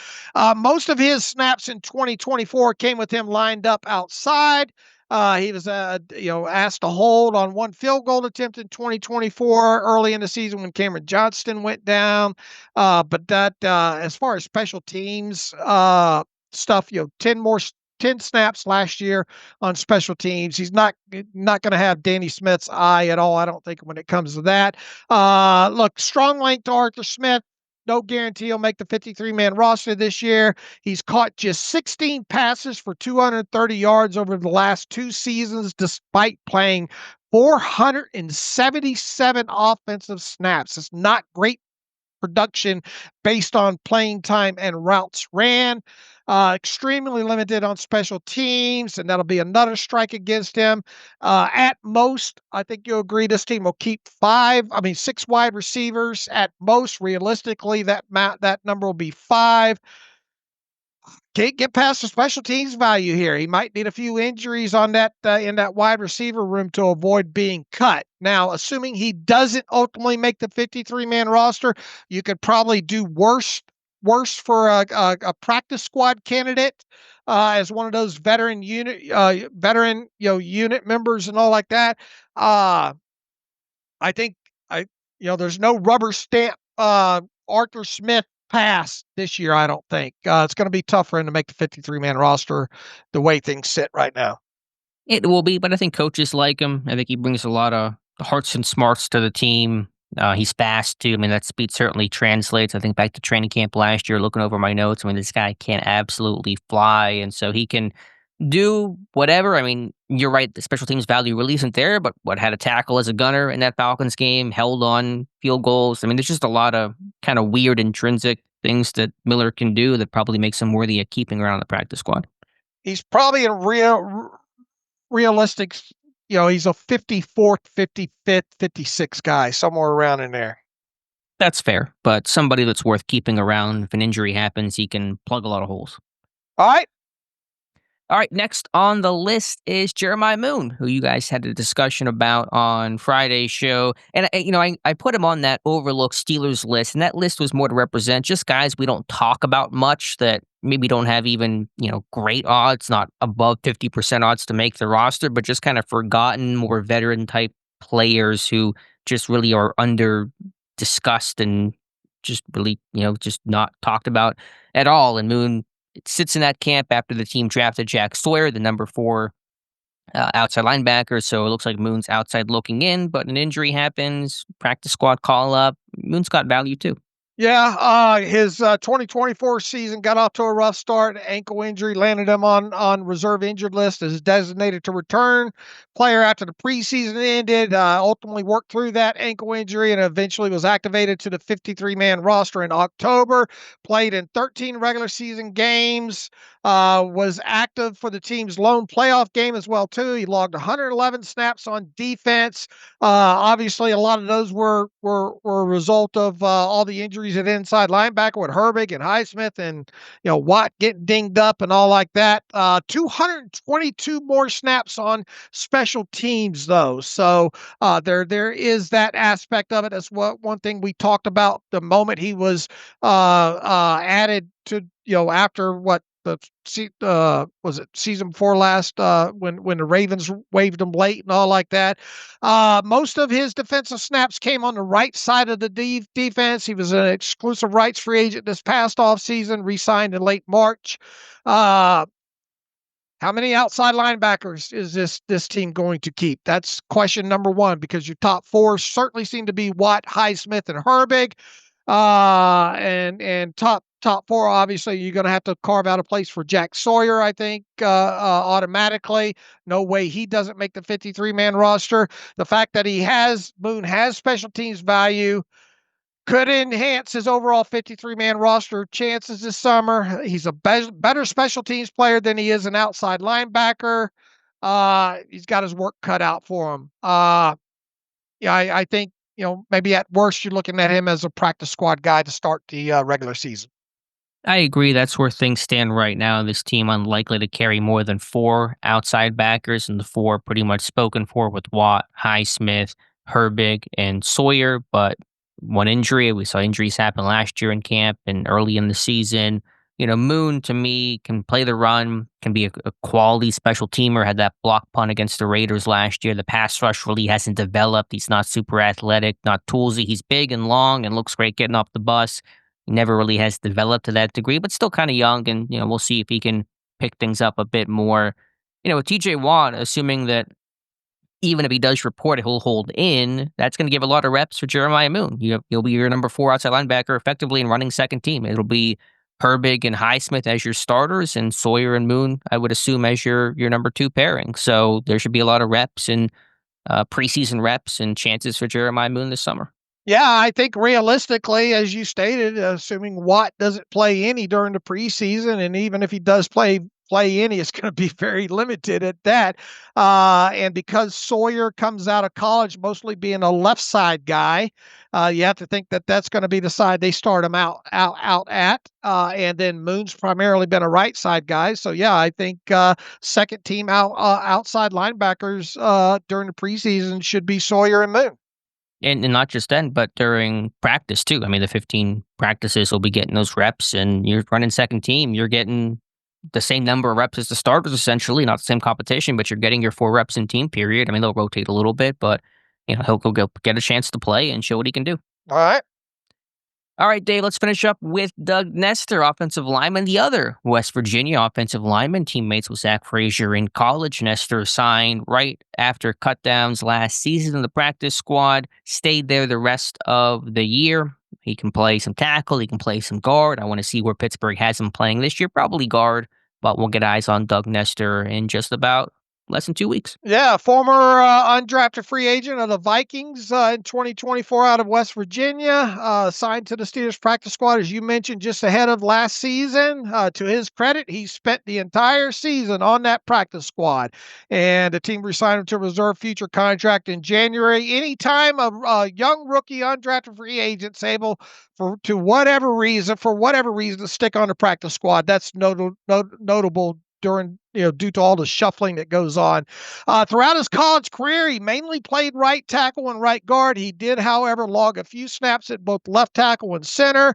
Most of his snaps in 2024 came with him lined up outside. He was, asked to hold on 1 field goal attempt in 2024 early in the season when Cameron Johnston went down. But that, as far as special teams stuff, 10 snaps last year on special teams. He's not going to have Danny Smith's eye at all, I don't think, when it comes to that. Look, strong link to Arthur Smith. No guarantee he'll make the 53-man roster this year. He's caught just 16 passes for 230 yards over the last 2 seasons, despite playing 477 offensive snaps. It's not great production based on playing time and routes ran. Extremely limited on special teams, and that'll be another strike against him. At most, I think you'll agree this team will keep 6 wide receivers at most. Realistically, that number will be 5. Can't get past the special teams value here. He might need a few injuries on that in that wide receiver room to avoid being cut. Now, assuming he doesn't ultimately make the 53-man roster, you could probably do worse for a practice squad candidate as one of those veteran unit members and all like that. I think there's no rubber stamp Arthur Smith pass this year. I don't think it's going to be tough for him to make the 53-man roster the way things sit right now. It will be, but I think coaches like him. I think he brings a lot of hearts and smarts to the team. He's fast too. I mean, that speed certainly translates. I think back to training camp last year, looking over my notes, I mean, this guy can absolutely fly, and so he can do whatever. I mean, you're right, the special teams value really isn't there, but had a tackle as a gunner in that Falcons game, held on field goals. I mean, there's just a lot of kind of weird intrinsic things that Miller can do that probably makes him worthy of keeping around the practice squad. He's probably a realistic, he's a 54th, 55th, 56th guy, somewhere around in there. That's fair, but somebody that's worth keeping around. If an injury happens, he can plug a lot of holes. All right. All right, next on the list is Jeremiah Moon, who you guys had a discussion about on Friday's show. And, I put him on that overlooked Steelers list, and that list was more to represent just guys we don't talk about much that maybe don't have even, great odds, not above 50% odds to make the roster, but just kind of forgotten, more veteran-type players who just really are under discussed and just really, just not talked about at all. And Moon sits in that camp after the team drafted Jack Sawyer, the number 4 outside linebacker. So it looks like Moon's outside looking in, but an injury happens, practice squad call up. Moon's got value too. Yeah, his 2024 season got off to a rough start. Ankle injury landed him on reserve injured list as designated to return player after the preseason ended. Ultimately worked through that ankle injury and eventually was activated to the 53-man roster in October. Played in 13 regular season games. Was active for the team's lone playoff game as well too. He logged 111 snaps on defense. Obviously, a lot of those were a result of all the injuries at inside linebacker with Herbig and Highsmith and Watt getting dinged up and all like that. 222 more snaps on special teams though, so there is that aspect of it. That's one thing we talked about the moment he was added to after what. Was it season before last when the Ravens waived him late and all like that. Most of his defensive snaps came on the right side of the defense. He was an exclusive rights free agent this past offseason, re-signed in late March. How many outside linebackers is this team going to keep? That's question number one, because your top 4 certainly seem to be Watt, Highsmith, and Herbig. And top 4, obviously, you're going to have to carve out a place for Jack Sawyer, I think, automatically. No way he doesn't make the 53-man roster. The fact that Moon has special teams value could enhance his overall 53-man roster chances this summer. He's a better special teams player than he is an outside linebacker. He's got his work cut out for him. I think, maybe at worst, you're looking at him as a practice squad guy to start the regular season. I agree. That's where things stand right now. This team unlikely to carry more than 4 outside backers, and the 4 pretty much spoken for with Watt, Highsmith, Herbig, and Sawyer. But one injury, we saw injuries happen last year in camp and early in the season. Moon, to me, can play the run, can be a quality special teamer, had that block punt against the Raiders last year. The pass rush really hasn't developed. He's not super athletic, not toolsy. He's big and long and looks great getting off the bus. He never really has developed to that degree, but still kind of young, and, we'll see if he can pick things up a bit more. With T.J. Watt, assuming that even if he does report it, he'll hold in, that's going to give a lot of reps for Jeremiah Moon. He'll be your number 4 outside linebacker effectively and running second team. It'll be Herbig and Highsmith as your starters, and Sawyer and Moon, I would assume, as your number 2 pairing. So there should be a lot of reps and preseason reps and chances for Jeremiah Moon this summer. Yeah, I think realistically, as you stated, assuming Watt doesn't play any during the preseason, and even if he does play any, it's going to be very limited at that. And because Sawyer comes out of college mostly being a left side guy, you have to think that that's going to be the side they start him out at. And then Moon's primarily been a right side guy. So yeah, I think second team outside linebackers during the preseason should be Sawyer and Moon. And not just then, but during practice too. I mean, the 15 practices will be getting those reps, and you're running second team. You're getting the same number of reps as the starters, essentially, not the same competition, but you're getting your 4 reps in team period. I mean, they'll rotate a little bit, but he'll go get a chance to play and show what he can do. All right. All right, Dave, let's finish up with Doug Nestor, offensive lineman, the other West Virginia offensive lineman, teammates with Zach Frazier in college. Nestor signed right after cutdowns last season in the practice squad, stayed there the rest of the year. He can play some tackle, he can play some guard. I want to see where Pittsburgh has him playing this year, probably guard, but we'll get eyes on Doug Nestor in just about less than 2 weeks. Yeah, former undrafted free agent of the Vikings in 2024 out of West Virginia, signed to the Steelers practice squad, as you mentioned, just ahead of last season. To his credit, he spent the entire season on that practice squad, and the team re-signed him to a reserve future contract in January. Anytime a young rookie undrafted free agent's able for whatever reason to stick on the practice squad, that's notable during due to all the shuffling that goes on. Throughout his college career, he mainly played right tackle and right guard. He did, however, log a few snaps at both left tackle and center.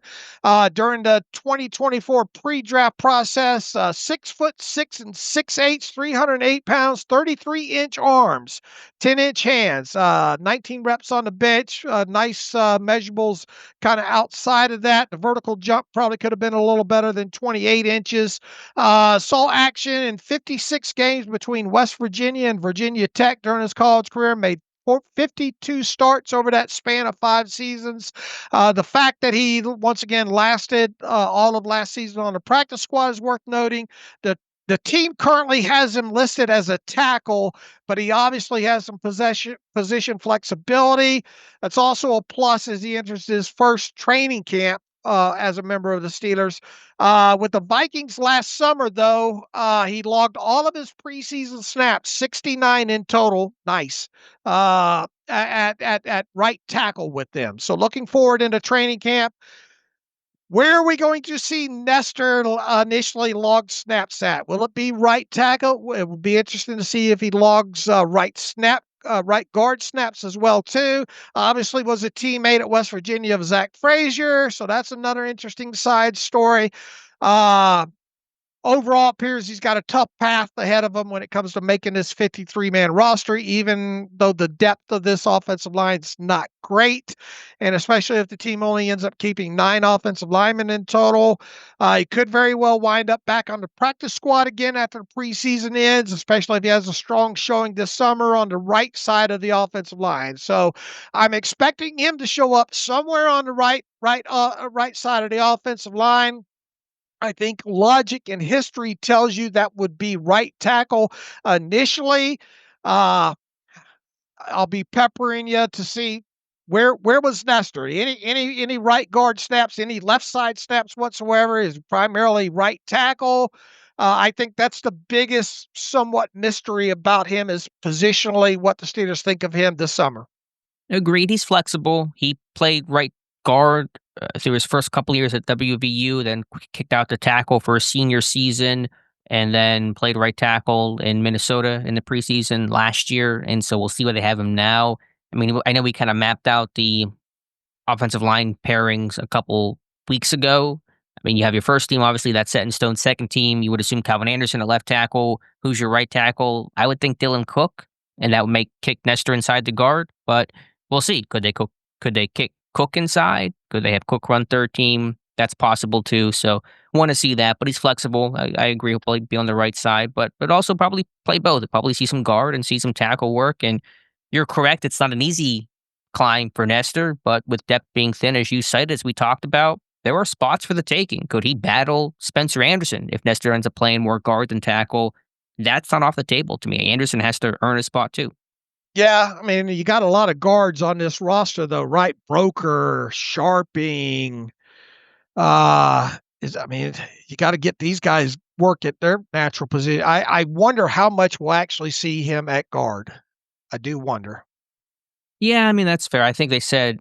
During the 2024 pre-draft process, 6'6" and 6'8", 308 pounds, 33-inch arms, 10-inch hands, 19 reps on the bench, nice measurables kind of outside of that. The vertical jump probably could have been a little better than 28 inches. Saw action in 56 games between West Virginia and Virginia Tech during his college career, made 52 starts over that span of 5 seasons. The fact that he once again lasted all of last season on the practice squad is worth noting. The team currently has him listed as a tackle, but he obviously has some position flexibility. That's also a plus as he enters his first training camp as a member of the Steelers. With the Vikings last summer, though, he logged all of his preseason snaps, 69 in total. Nice. At right tackle with them. So looking forward into training camp. Where are we going to see Nestor initially log snaps at? Will it be right tackle? It will be interesting to see if he logs right guard snaps as well too. Obviously was a teammate at West Virginia of Zach Frazier, so that's another interesting side story. Overall, appears he's got a tough path ahead of him when it comes to making this 53-man roster, even though the depth of this offensive line is not great, and especially if the team only ends up keeping 9 offensive linemen in total. He could very well wind up back on the practice squad again after the preseason ends, especially if he has a strong showing this summer on the right side of the offensive line. So I'm expecting him to show up somewhere on the right side of the offensive line. I think logic and history tells you that would be right tackle initially. I'll be peppering you to see where was Nestor. Any right guard snaps, any left side snaps whatsoever, is primarily right tackle. I think that's the biggest somewhat mystery about him, is positionally what the Steelers think of him this summer. Agreed. He's flexible. He played right guard through his first couple years at WVU, then kicked out to tackle for his senior season, and then played right tackle in Minnesota in the preseason last year. And so we'll see where they have him now. I mean, I know we kind of mapped out the offensive line pairings a couple weeks ago. I mean, you have your first team, obviously, that's set in stone. Second team, you would assume Calvin Anderson at left tackle. Who's your right tackle? I would think Dylan Cook, and that would kick Nestor inside the guard. But we'll see. Could they kick Cook inside? Could they have Cook run third team? That's possible too. So want to see that, but he's flexible. I agree he'll probably be on the right side, but also probably play both. He'll probably see some guard and see some tackle work. And you're correct, it's not an easy climb for Nestor, but with depth being thin, as you cited, as we talked about, there are spots for the taking. Could he battle Spencer Anderson if Nestor ends up playing more guard than tackle? That's not off the table to me. Anderson has to earn a spot too. Yeah, I mean, you got a lot of guards on this roster, though, right? Broker, Sharping. You got to get these guys work at their natural position. I wonder how much we'll actually see him at guard. I do wonder. Yeah, I mean, that's fair. I think they said,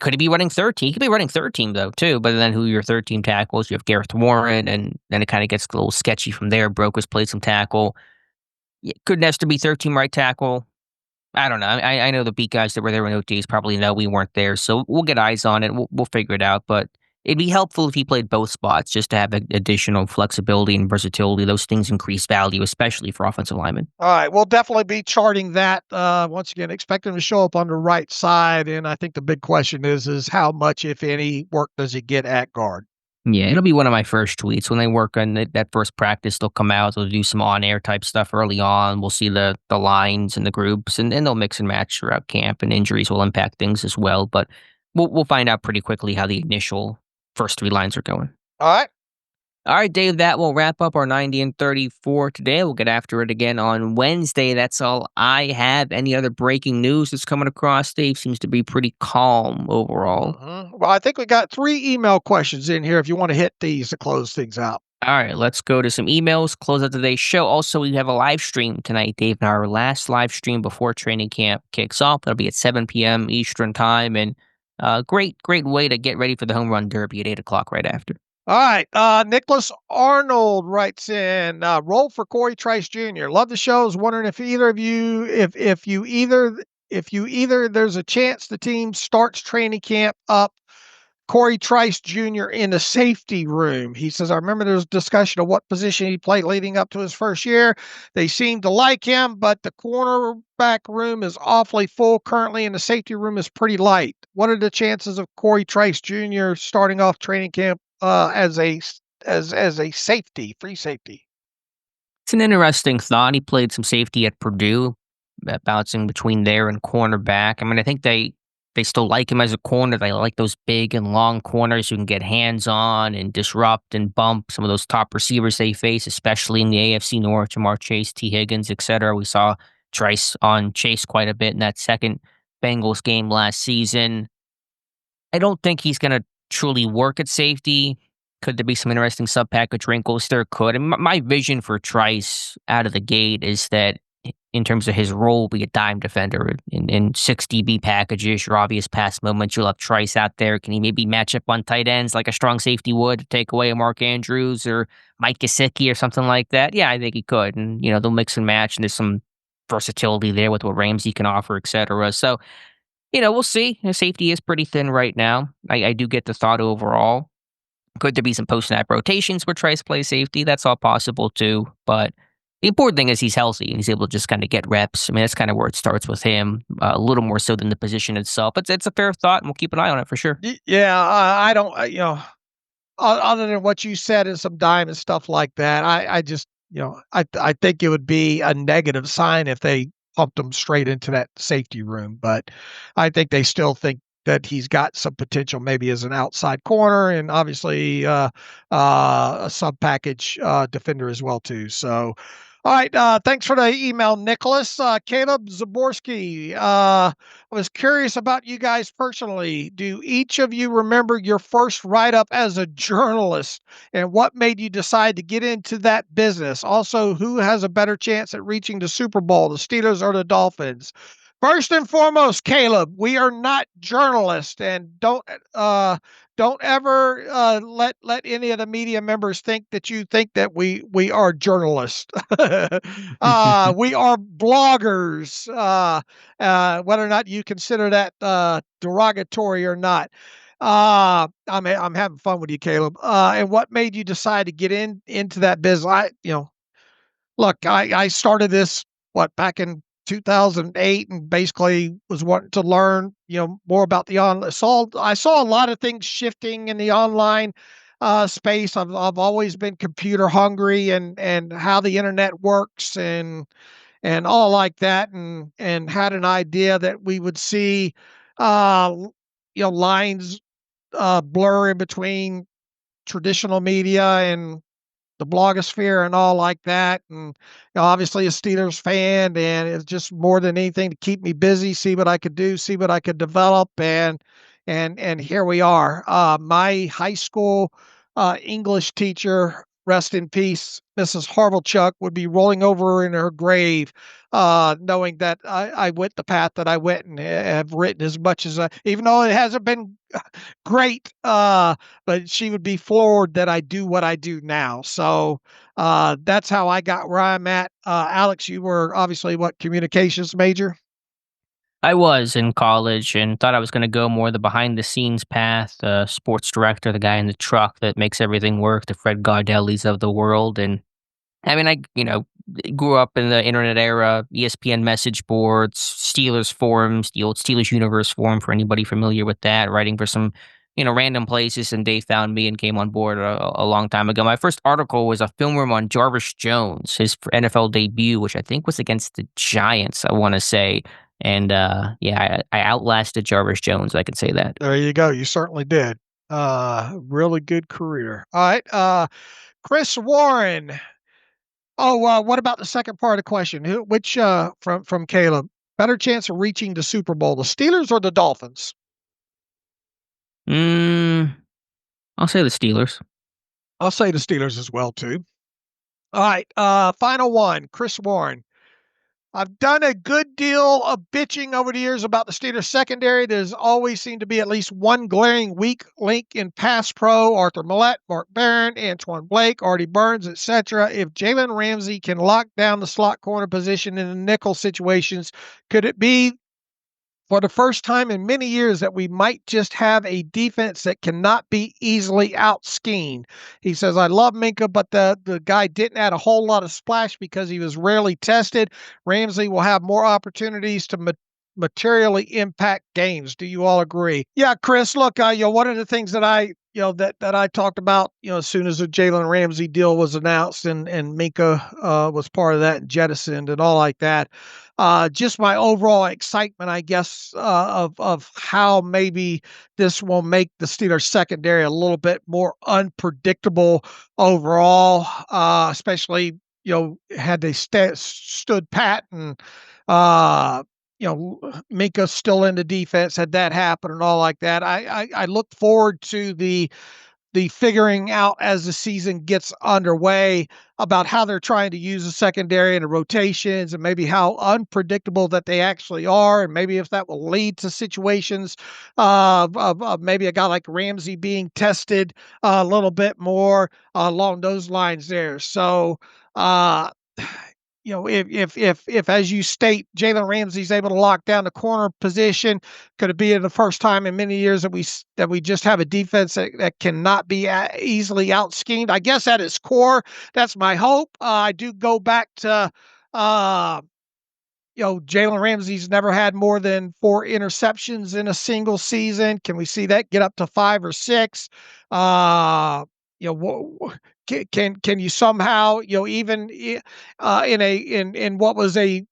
could he be running third team? He could be running third team, though, too. But then who your third team tackles? You have Gareth Warren, and then it kind of gets a little sketchy from there. Broker's played some tackle. Could Nestor be third team right tackle? I don't know. I know the beat guys that were there in OTs probably know we weren't there, so we'll get eyes on it. We'll figure it out. But it'd be helpful if he played both spots just to have additional flexibility and versatility. Those things increase value, especially for offensive linemen. All right, we'll definitely be charting that. Once again, expect him to show up on the right side, and I think the big question is how much, if any, work does he get at guard? Yeah, it'll be one of my first tweets. When they work on that first practice, they'll come out, they'll do some on-air type stuff early on. We'll see the lines and the groups, and they'll mix and match throughout camp, and injuries will impact things as well. But we'll find out pretty quickly how the initial first 3 lines are going. All right. All right, Dave, that will wrap up our 90 and 34 today. We'll get after it again on Wednesday. That's all I have. Any other breaking news that's coming across, Dave? Seems to be pretty calm overall. Mm-hmm. Well, I think we got 3 email questions in here if you want to hit these to close things out. All right, let's go to some emails, close out today's show. Also, we have a live stream tonight, Dave, and our last live stream before training camp kicks off. That'll be at 7 p.m. Eastern time, and great way to get ready for the home run derby at 8 o'clock right after. All right. Nicholas Arnold writes in, roll for Corey Trice Jr. Love the show. Was wondering if either of you, if you either, there's a chance the team starts training camp up Corey Trice Jr. in the safety room. He says, I remember there was discussion of what position he played leading up to his first year. They seem to like him, but the cornerback room is awfully full currently, and the safety room is pretty light. What are the chances of Corey Trice Jr. starting off training camp as a safety, free safety? It's an interesting thought. He played some safety at Purdue, bouncing between there and cornerback. I mean, I think they still like him as a corner. They like those big and long corners who can get hands on and disrupt and bump some of those top receivers they face, especially in the AFC North, Jamar Chase, T. Higgins, etc. We saw Trice on Chase quite a bit in that second Bengals game last season. I don't think he's going to truly work at safety. Could there be some interesting sub-package wrinkles? There could. And my vision for Trice out of the gate is that in terms of his role, be a dime defender in 6 DB packages, your obvious pass moments. You'll have Trice out there. Can he maybe match up on tight ends like a strong safety would to take away a Mark Andrews or Mike Gesicki or something like that? Yeah, I think he could. And, they'll mix and match, and there's some versatility there with what Ramsey can offer, et cetera. So, we'll see. Safety is pretty thin right now. I do get the thought overall. Could there be some post-snap rotations where Trice plays safety? That's all possible too. But the important thing is he's healthy and he's able to just kind of get reps. I mean, that's kind of where it starts with him, a little more so than the position itself. But it's a fair thought, and we'll keep an eye on it for sure. Yeah, I don't, other than what you said and some dime and stuff like that, I just, I think it would be a negative sign if they pumped him straight into that safety room. But I think they still think that he's got some potential maybe as an outside corner and obviously a sub package defender as well too. So, all right, thanks for the email, Nicholas. Caleb Zaborski, I was curious about you guys personally. Do each of you remember your first write-up as a journalist and what made you decide to get into that business? Also, who has a better chance at reaching the Super Bowl, the Steelers or the Dolphins? First and foremost, Caleb, we are not journalists, and don't ever let any of the media members think that you think that we are journalists. We are bloggers, whether or not you consider that derogatory or not. I'm having fun with you, Caleb. And what made you decide to get into that business? Look, I started this back in 2008 and basically was wanting to learn, more about the online. I saw a lot of things shifting in the online space. I've always been computer hungry and how the internet works and all like that, and had an idea that we would see uh lines blur in between traditional media and the blogosphere and all like that. And obviously a Steelers fan, and it's just more than anything to keep me busy, see what I could do, see what I could develop. And here we are. My high school English teacher, rest in peace, Mrs. Harvelchuk, would be rolling over in her grave, knowing that I went the path that I went and have written as much as even though it hasn't been great, but she would be floored that I do what I do now. So that's how I got where I'm at. Alex, you were obviously communications major? I was in college and thought I was going to go more the behind the scenes path, sports director, the guy in the truck that makes everything work, the Fred Gardellis of the world. And I mean, I grew up in the internet era, ESPN message boards, Steelers forums, the old Steelers Universe forum for anybody familiar with that, writing for some, random places. And they found me and came on board a long time ago. My first article was a film room on Jarvis Jones, his NFL debut, which I think was against the Giants, I want to say. And I outlasted Jarvis Jones. I can say that. There you go. You certainly did. Really good career. All right. Chris Warren. Oh, what about the second part of the question? Which from Caleb, better chance of reaching the Super Bowl, the Steelers or the Dolphins? I'll say the Steelers. I'll say the Steelers as well too. All right. Final one, Chris Warren. I've done a good deal of bitching over the years about the Steelers secondary. There's always seemed to be at least one glaring weak link in pass pro. Arthur Millette, Mark Barron, Antoine Blake, Artie Burns, etc. If Jalen Ramsey can lock down the slot corner position in the nickel situations, could it be for the first time in many years that we might just have a defense that cannot be easily out-schemed? He says, I love Minka, but the guy didn't add a whole lot of splash because he was rarely tested. Ramsey will have more opportunities to materially impact games. Do you all agree? Yeah, Chris, look, one of the things that that I talked about, as soon as the Jalen Ramsey deal was announced and Minka was part of that and jettisoned and all like that. Just my overall excitement, I guess, of how maybe this will make the Steelers secondary a little bit more unpredictable overall, especially, had they stood pat and, Minka still in the defense, had that happen and all like that. I look forward to the figuring out as the season gets underway about how they're trying to use the secondary and the rotations and maybe how unpredictable that they actually are. And maybe if that will lead to situations of maybe a guy like Ramsey being tested a little bit more along those lines there. So, if as you state, Jalen Ramsey's able to lock down the corner position, could it be the first time in many years that we just have a defense that cannot be easily out schemed? I guess at its core, that's my hope. I do go back to, Jalen Ramsey's never had more than 4 interceptions in a single season. Can we see that get up to 5 or 6? Can you somehow, even in what was a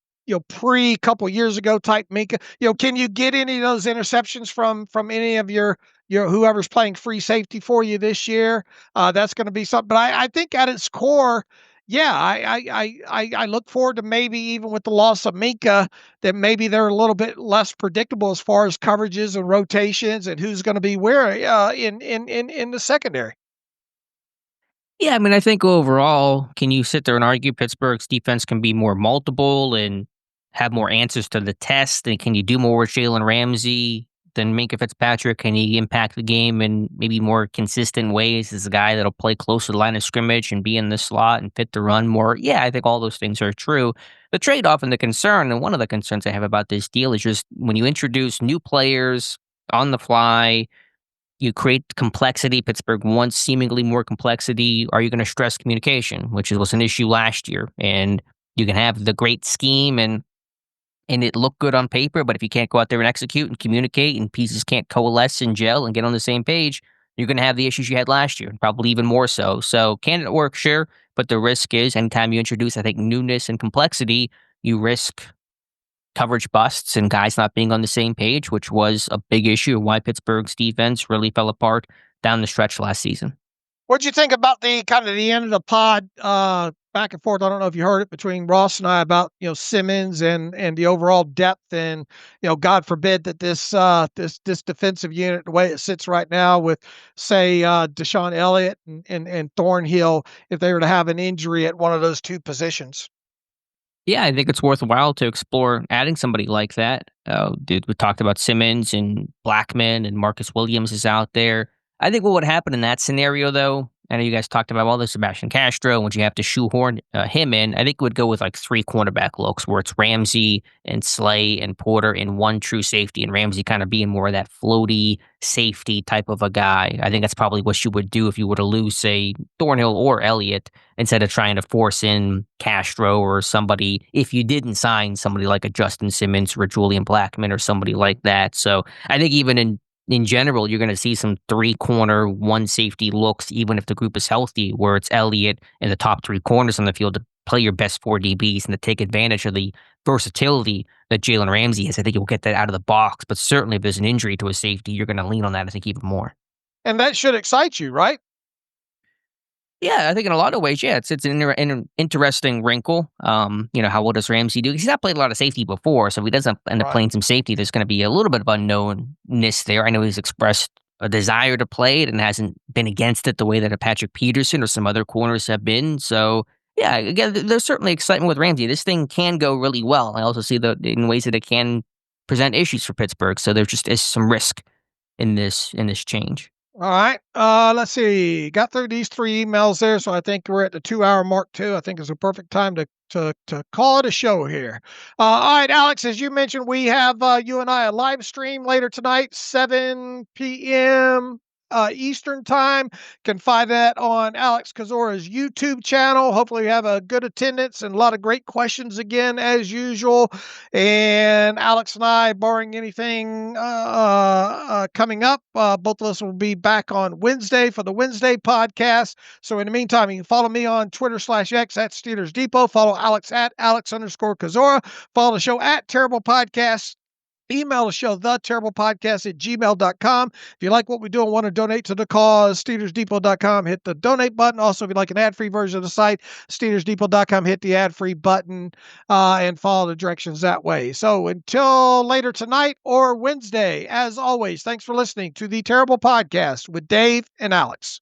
pre couple years ago type Minka, can you get any of those interceptions from any of your whoever's playing free safety for you this year? That's going to be something. But I think at its core, yeah, I look forward to maybe even with the loss of Minka that maybe they're a little bit less predictable as far as coverages and rotations and who's going to be where in the secondary. Yeah, I mean, I think overall, can you sit there and argue Pittsburgh's defense can be more multiple and have more answers to the test? And can you do more with Jalen Ramsey than Minka Fitzpatrick? Can he impact the game in maybe more consistent ways as a guy that'll play close to the line of scrimmage and be in the slot and fit the run more? Yeah, I think all those things are true. The trade-off and the concern, and one of the concerns I have about this deal is just when you introduce new players on the fly, you create complexity. Pittsburgh wants seemingly more complexity. Are you going to stress communication, which was an issue last year? And you can have the great scheme and it look good on paper, but if you can't go out there and execute and communicate and pieces can't coalesce and gel and get on the same page, you're going to have the issues you had last year, probably even more so. So can it work? Sure. But the risk is anytime you introduce, I think, newness and complexity, you risk coverage busts and guys not being on the same page, which was a big issue of why Pittsburgh's defense really fell apart down the stretch last season. What'd you think about the kind of the end of the pod back and forth? I don't know if you heard it between Ross and I about Simmons and the overall depth and God forbid that this defensive unit the way it sits right now with say Deshaun Elliott and Thornhill if they were to have an injury at one of those two positions. Yeah, I think it's worthwhile to explore adding somebody like that. We talked about Simmons and Blackman and Marcus Williams is out there. I think what would happen in that scenario, though, I know you guys talked about all the Sebastian Castro, would you have to shoehorn him in? I think it would go with like 3 cornerback looks where it's Ramsey and Slay and Porter in one true safety and Ramsey kind of being more of that floaty safety type of a guy. I think that's probably what you would do if you were to lose, say, Thornhill or Elliott instead of trying to force in Castro or somebody, if you didn't sign somebody like a Justin Simmons or a Julian Blackman or somebody like that. So I think even in general, you're going to see some 3-corner, 1 safety looks, even if the group is healthy, where it's Elliott and the top 3 corners on the field to play your best 4 DBs and to take advantage of the versatility that Jalen Ramsey has. I think you'll get that out of the box, but certainly if there's an injury to a safety, you're going to lean on that, I think, even more. And that should excite you, right? Yeah, I think in a lot of ways, yeah, it's an interesting wrinkle. How well does Ramsey do? He's not played a lot of safety before, so if he doesn't end up playing some safety, there's going to be a little bit of unknownness there. I know he's expressed a desire to play it and hasn't been against it the way that a Patrick Peterson or some other corners have been. So Yeah, again, there's certainly excitement with Ramsey. This thing can go really well. I also see in ways that it can present issues for Pittsburgh. So there just is some risk in this change. All right. Let's see. Got through these 3 emails there, so I think we're at the 2-hour mark too. I think it's a perfect time to call it a show here. All right, Alex, as you mentioned, we have you and I a live stream later tonight, 7 p.m. Eastern time. Can find that on Alex Kozora's YouTube channel. Hopefully, you have a good attendance and a lot of great questions again, as usual. And Alex and I, barring anything coming up, both of us will be back on Wednesday for the Wednesday podcast. So in the meantime, you can follow me on Twitter/X at Steelers Depot. Follow Alex at Alex_Kozora. Follow the show at Terrible Podcast. Email the show, theterriblepodcast@gmail.com. If you like what we do and want to donate to the cause, SteelersDepot.com, hit the donate button. Also, if you like an ad-free version of the site, SteelersDepot.com, hit the ad-free button and follow the directions that way. So until later tonight or Wednesday, as always, thanks for listening to The Terrible Podcast with Dave and Alex.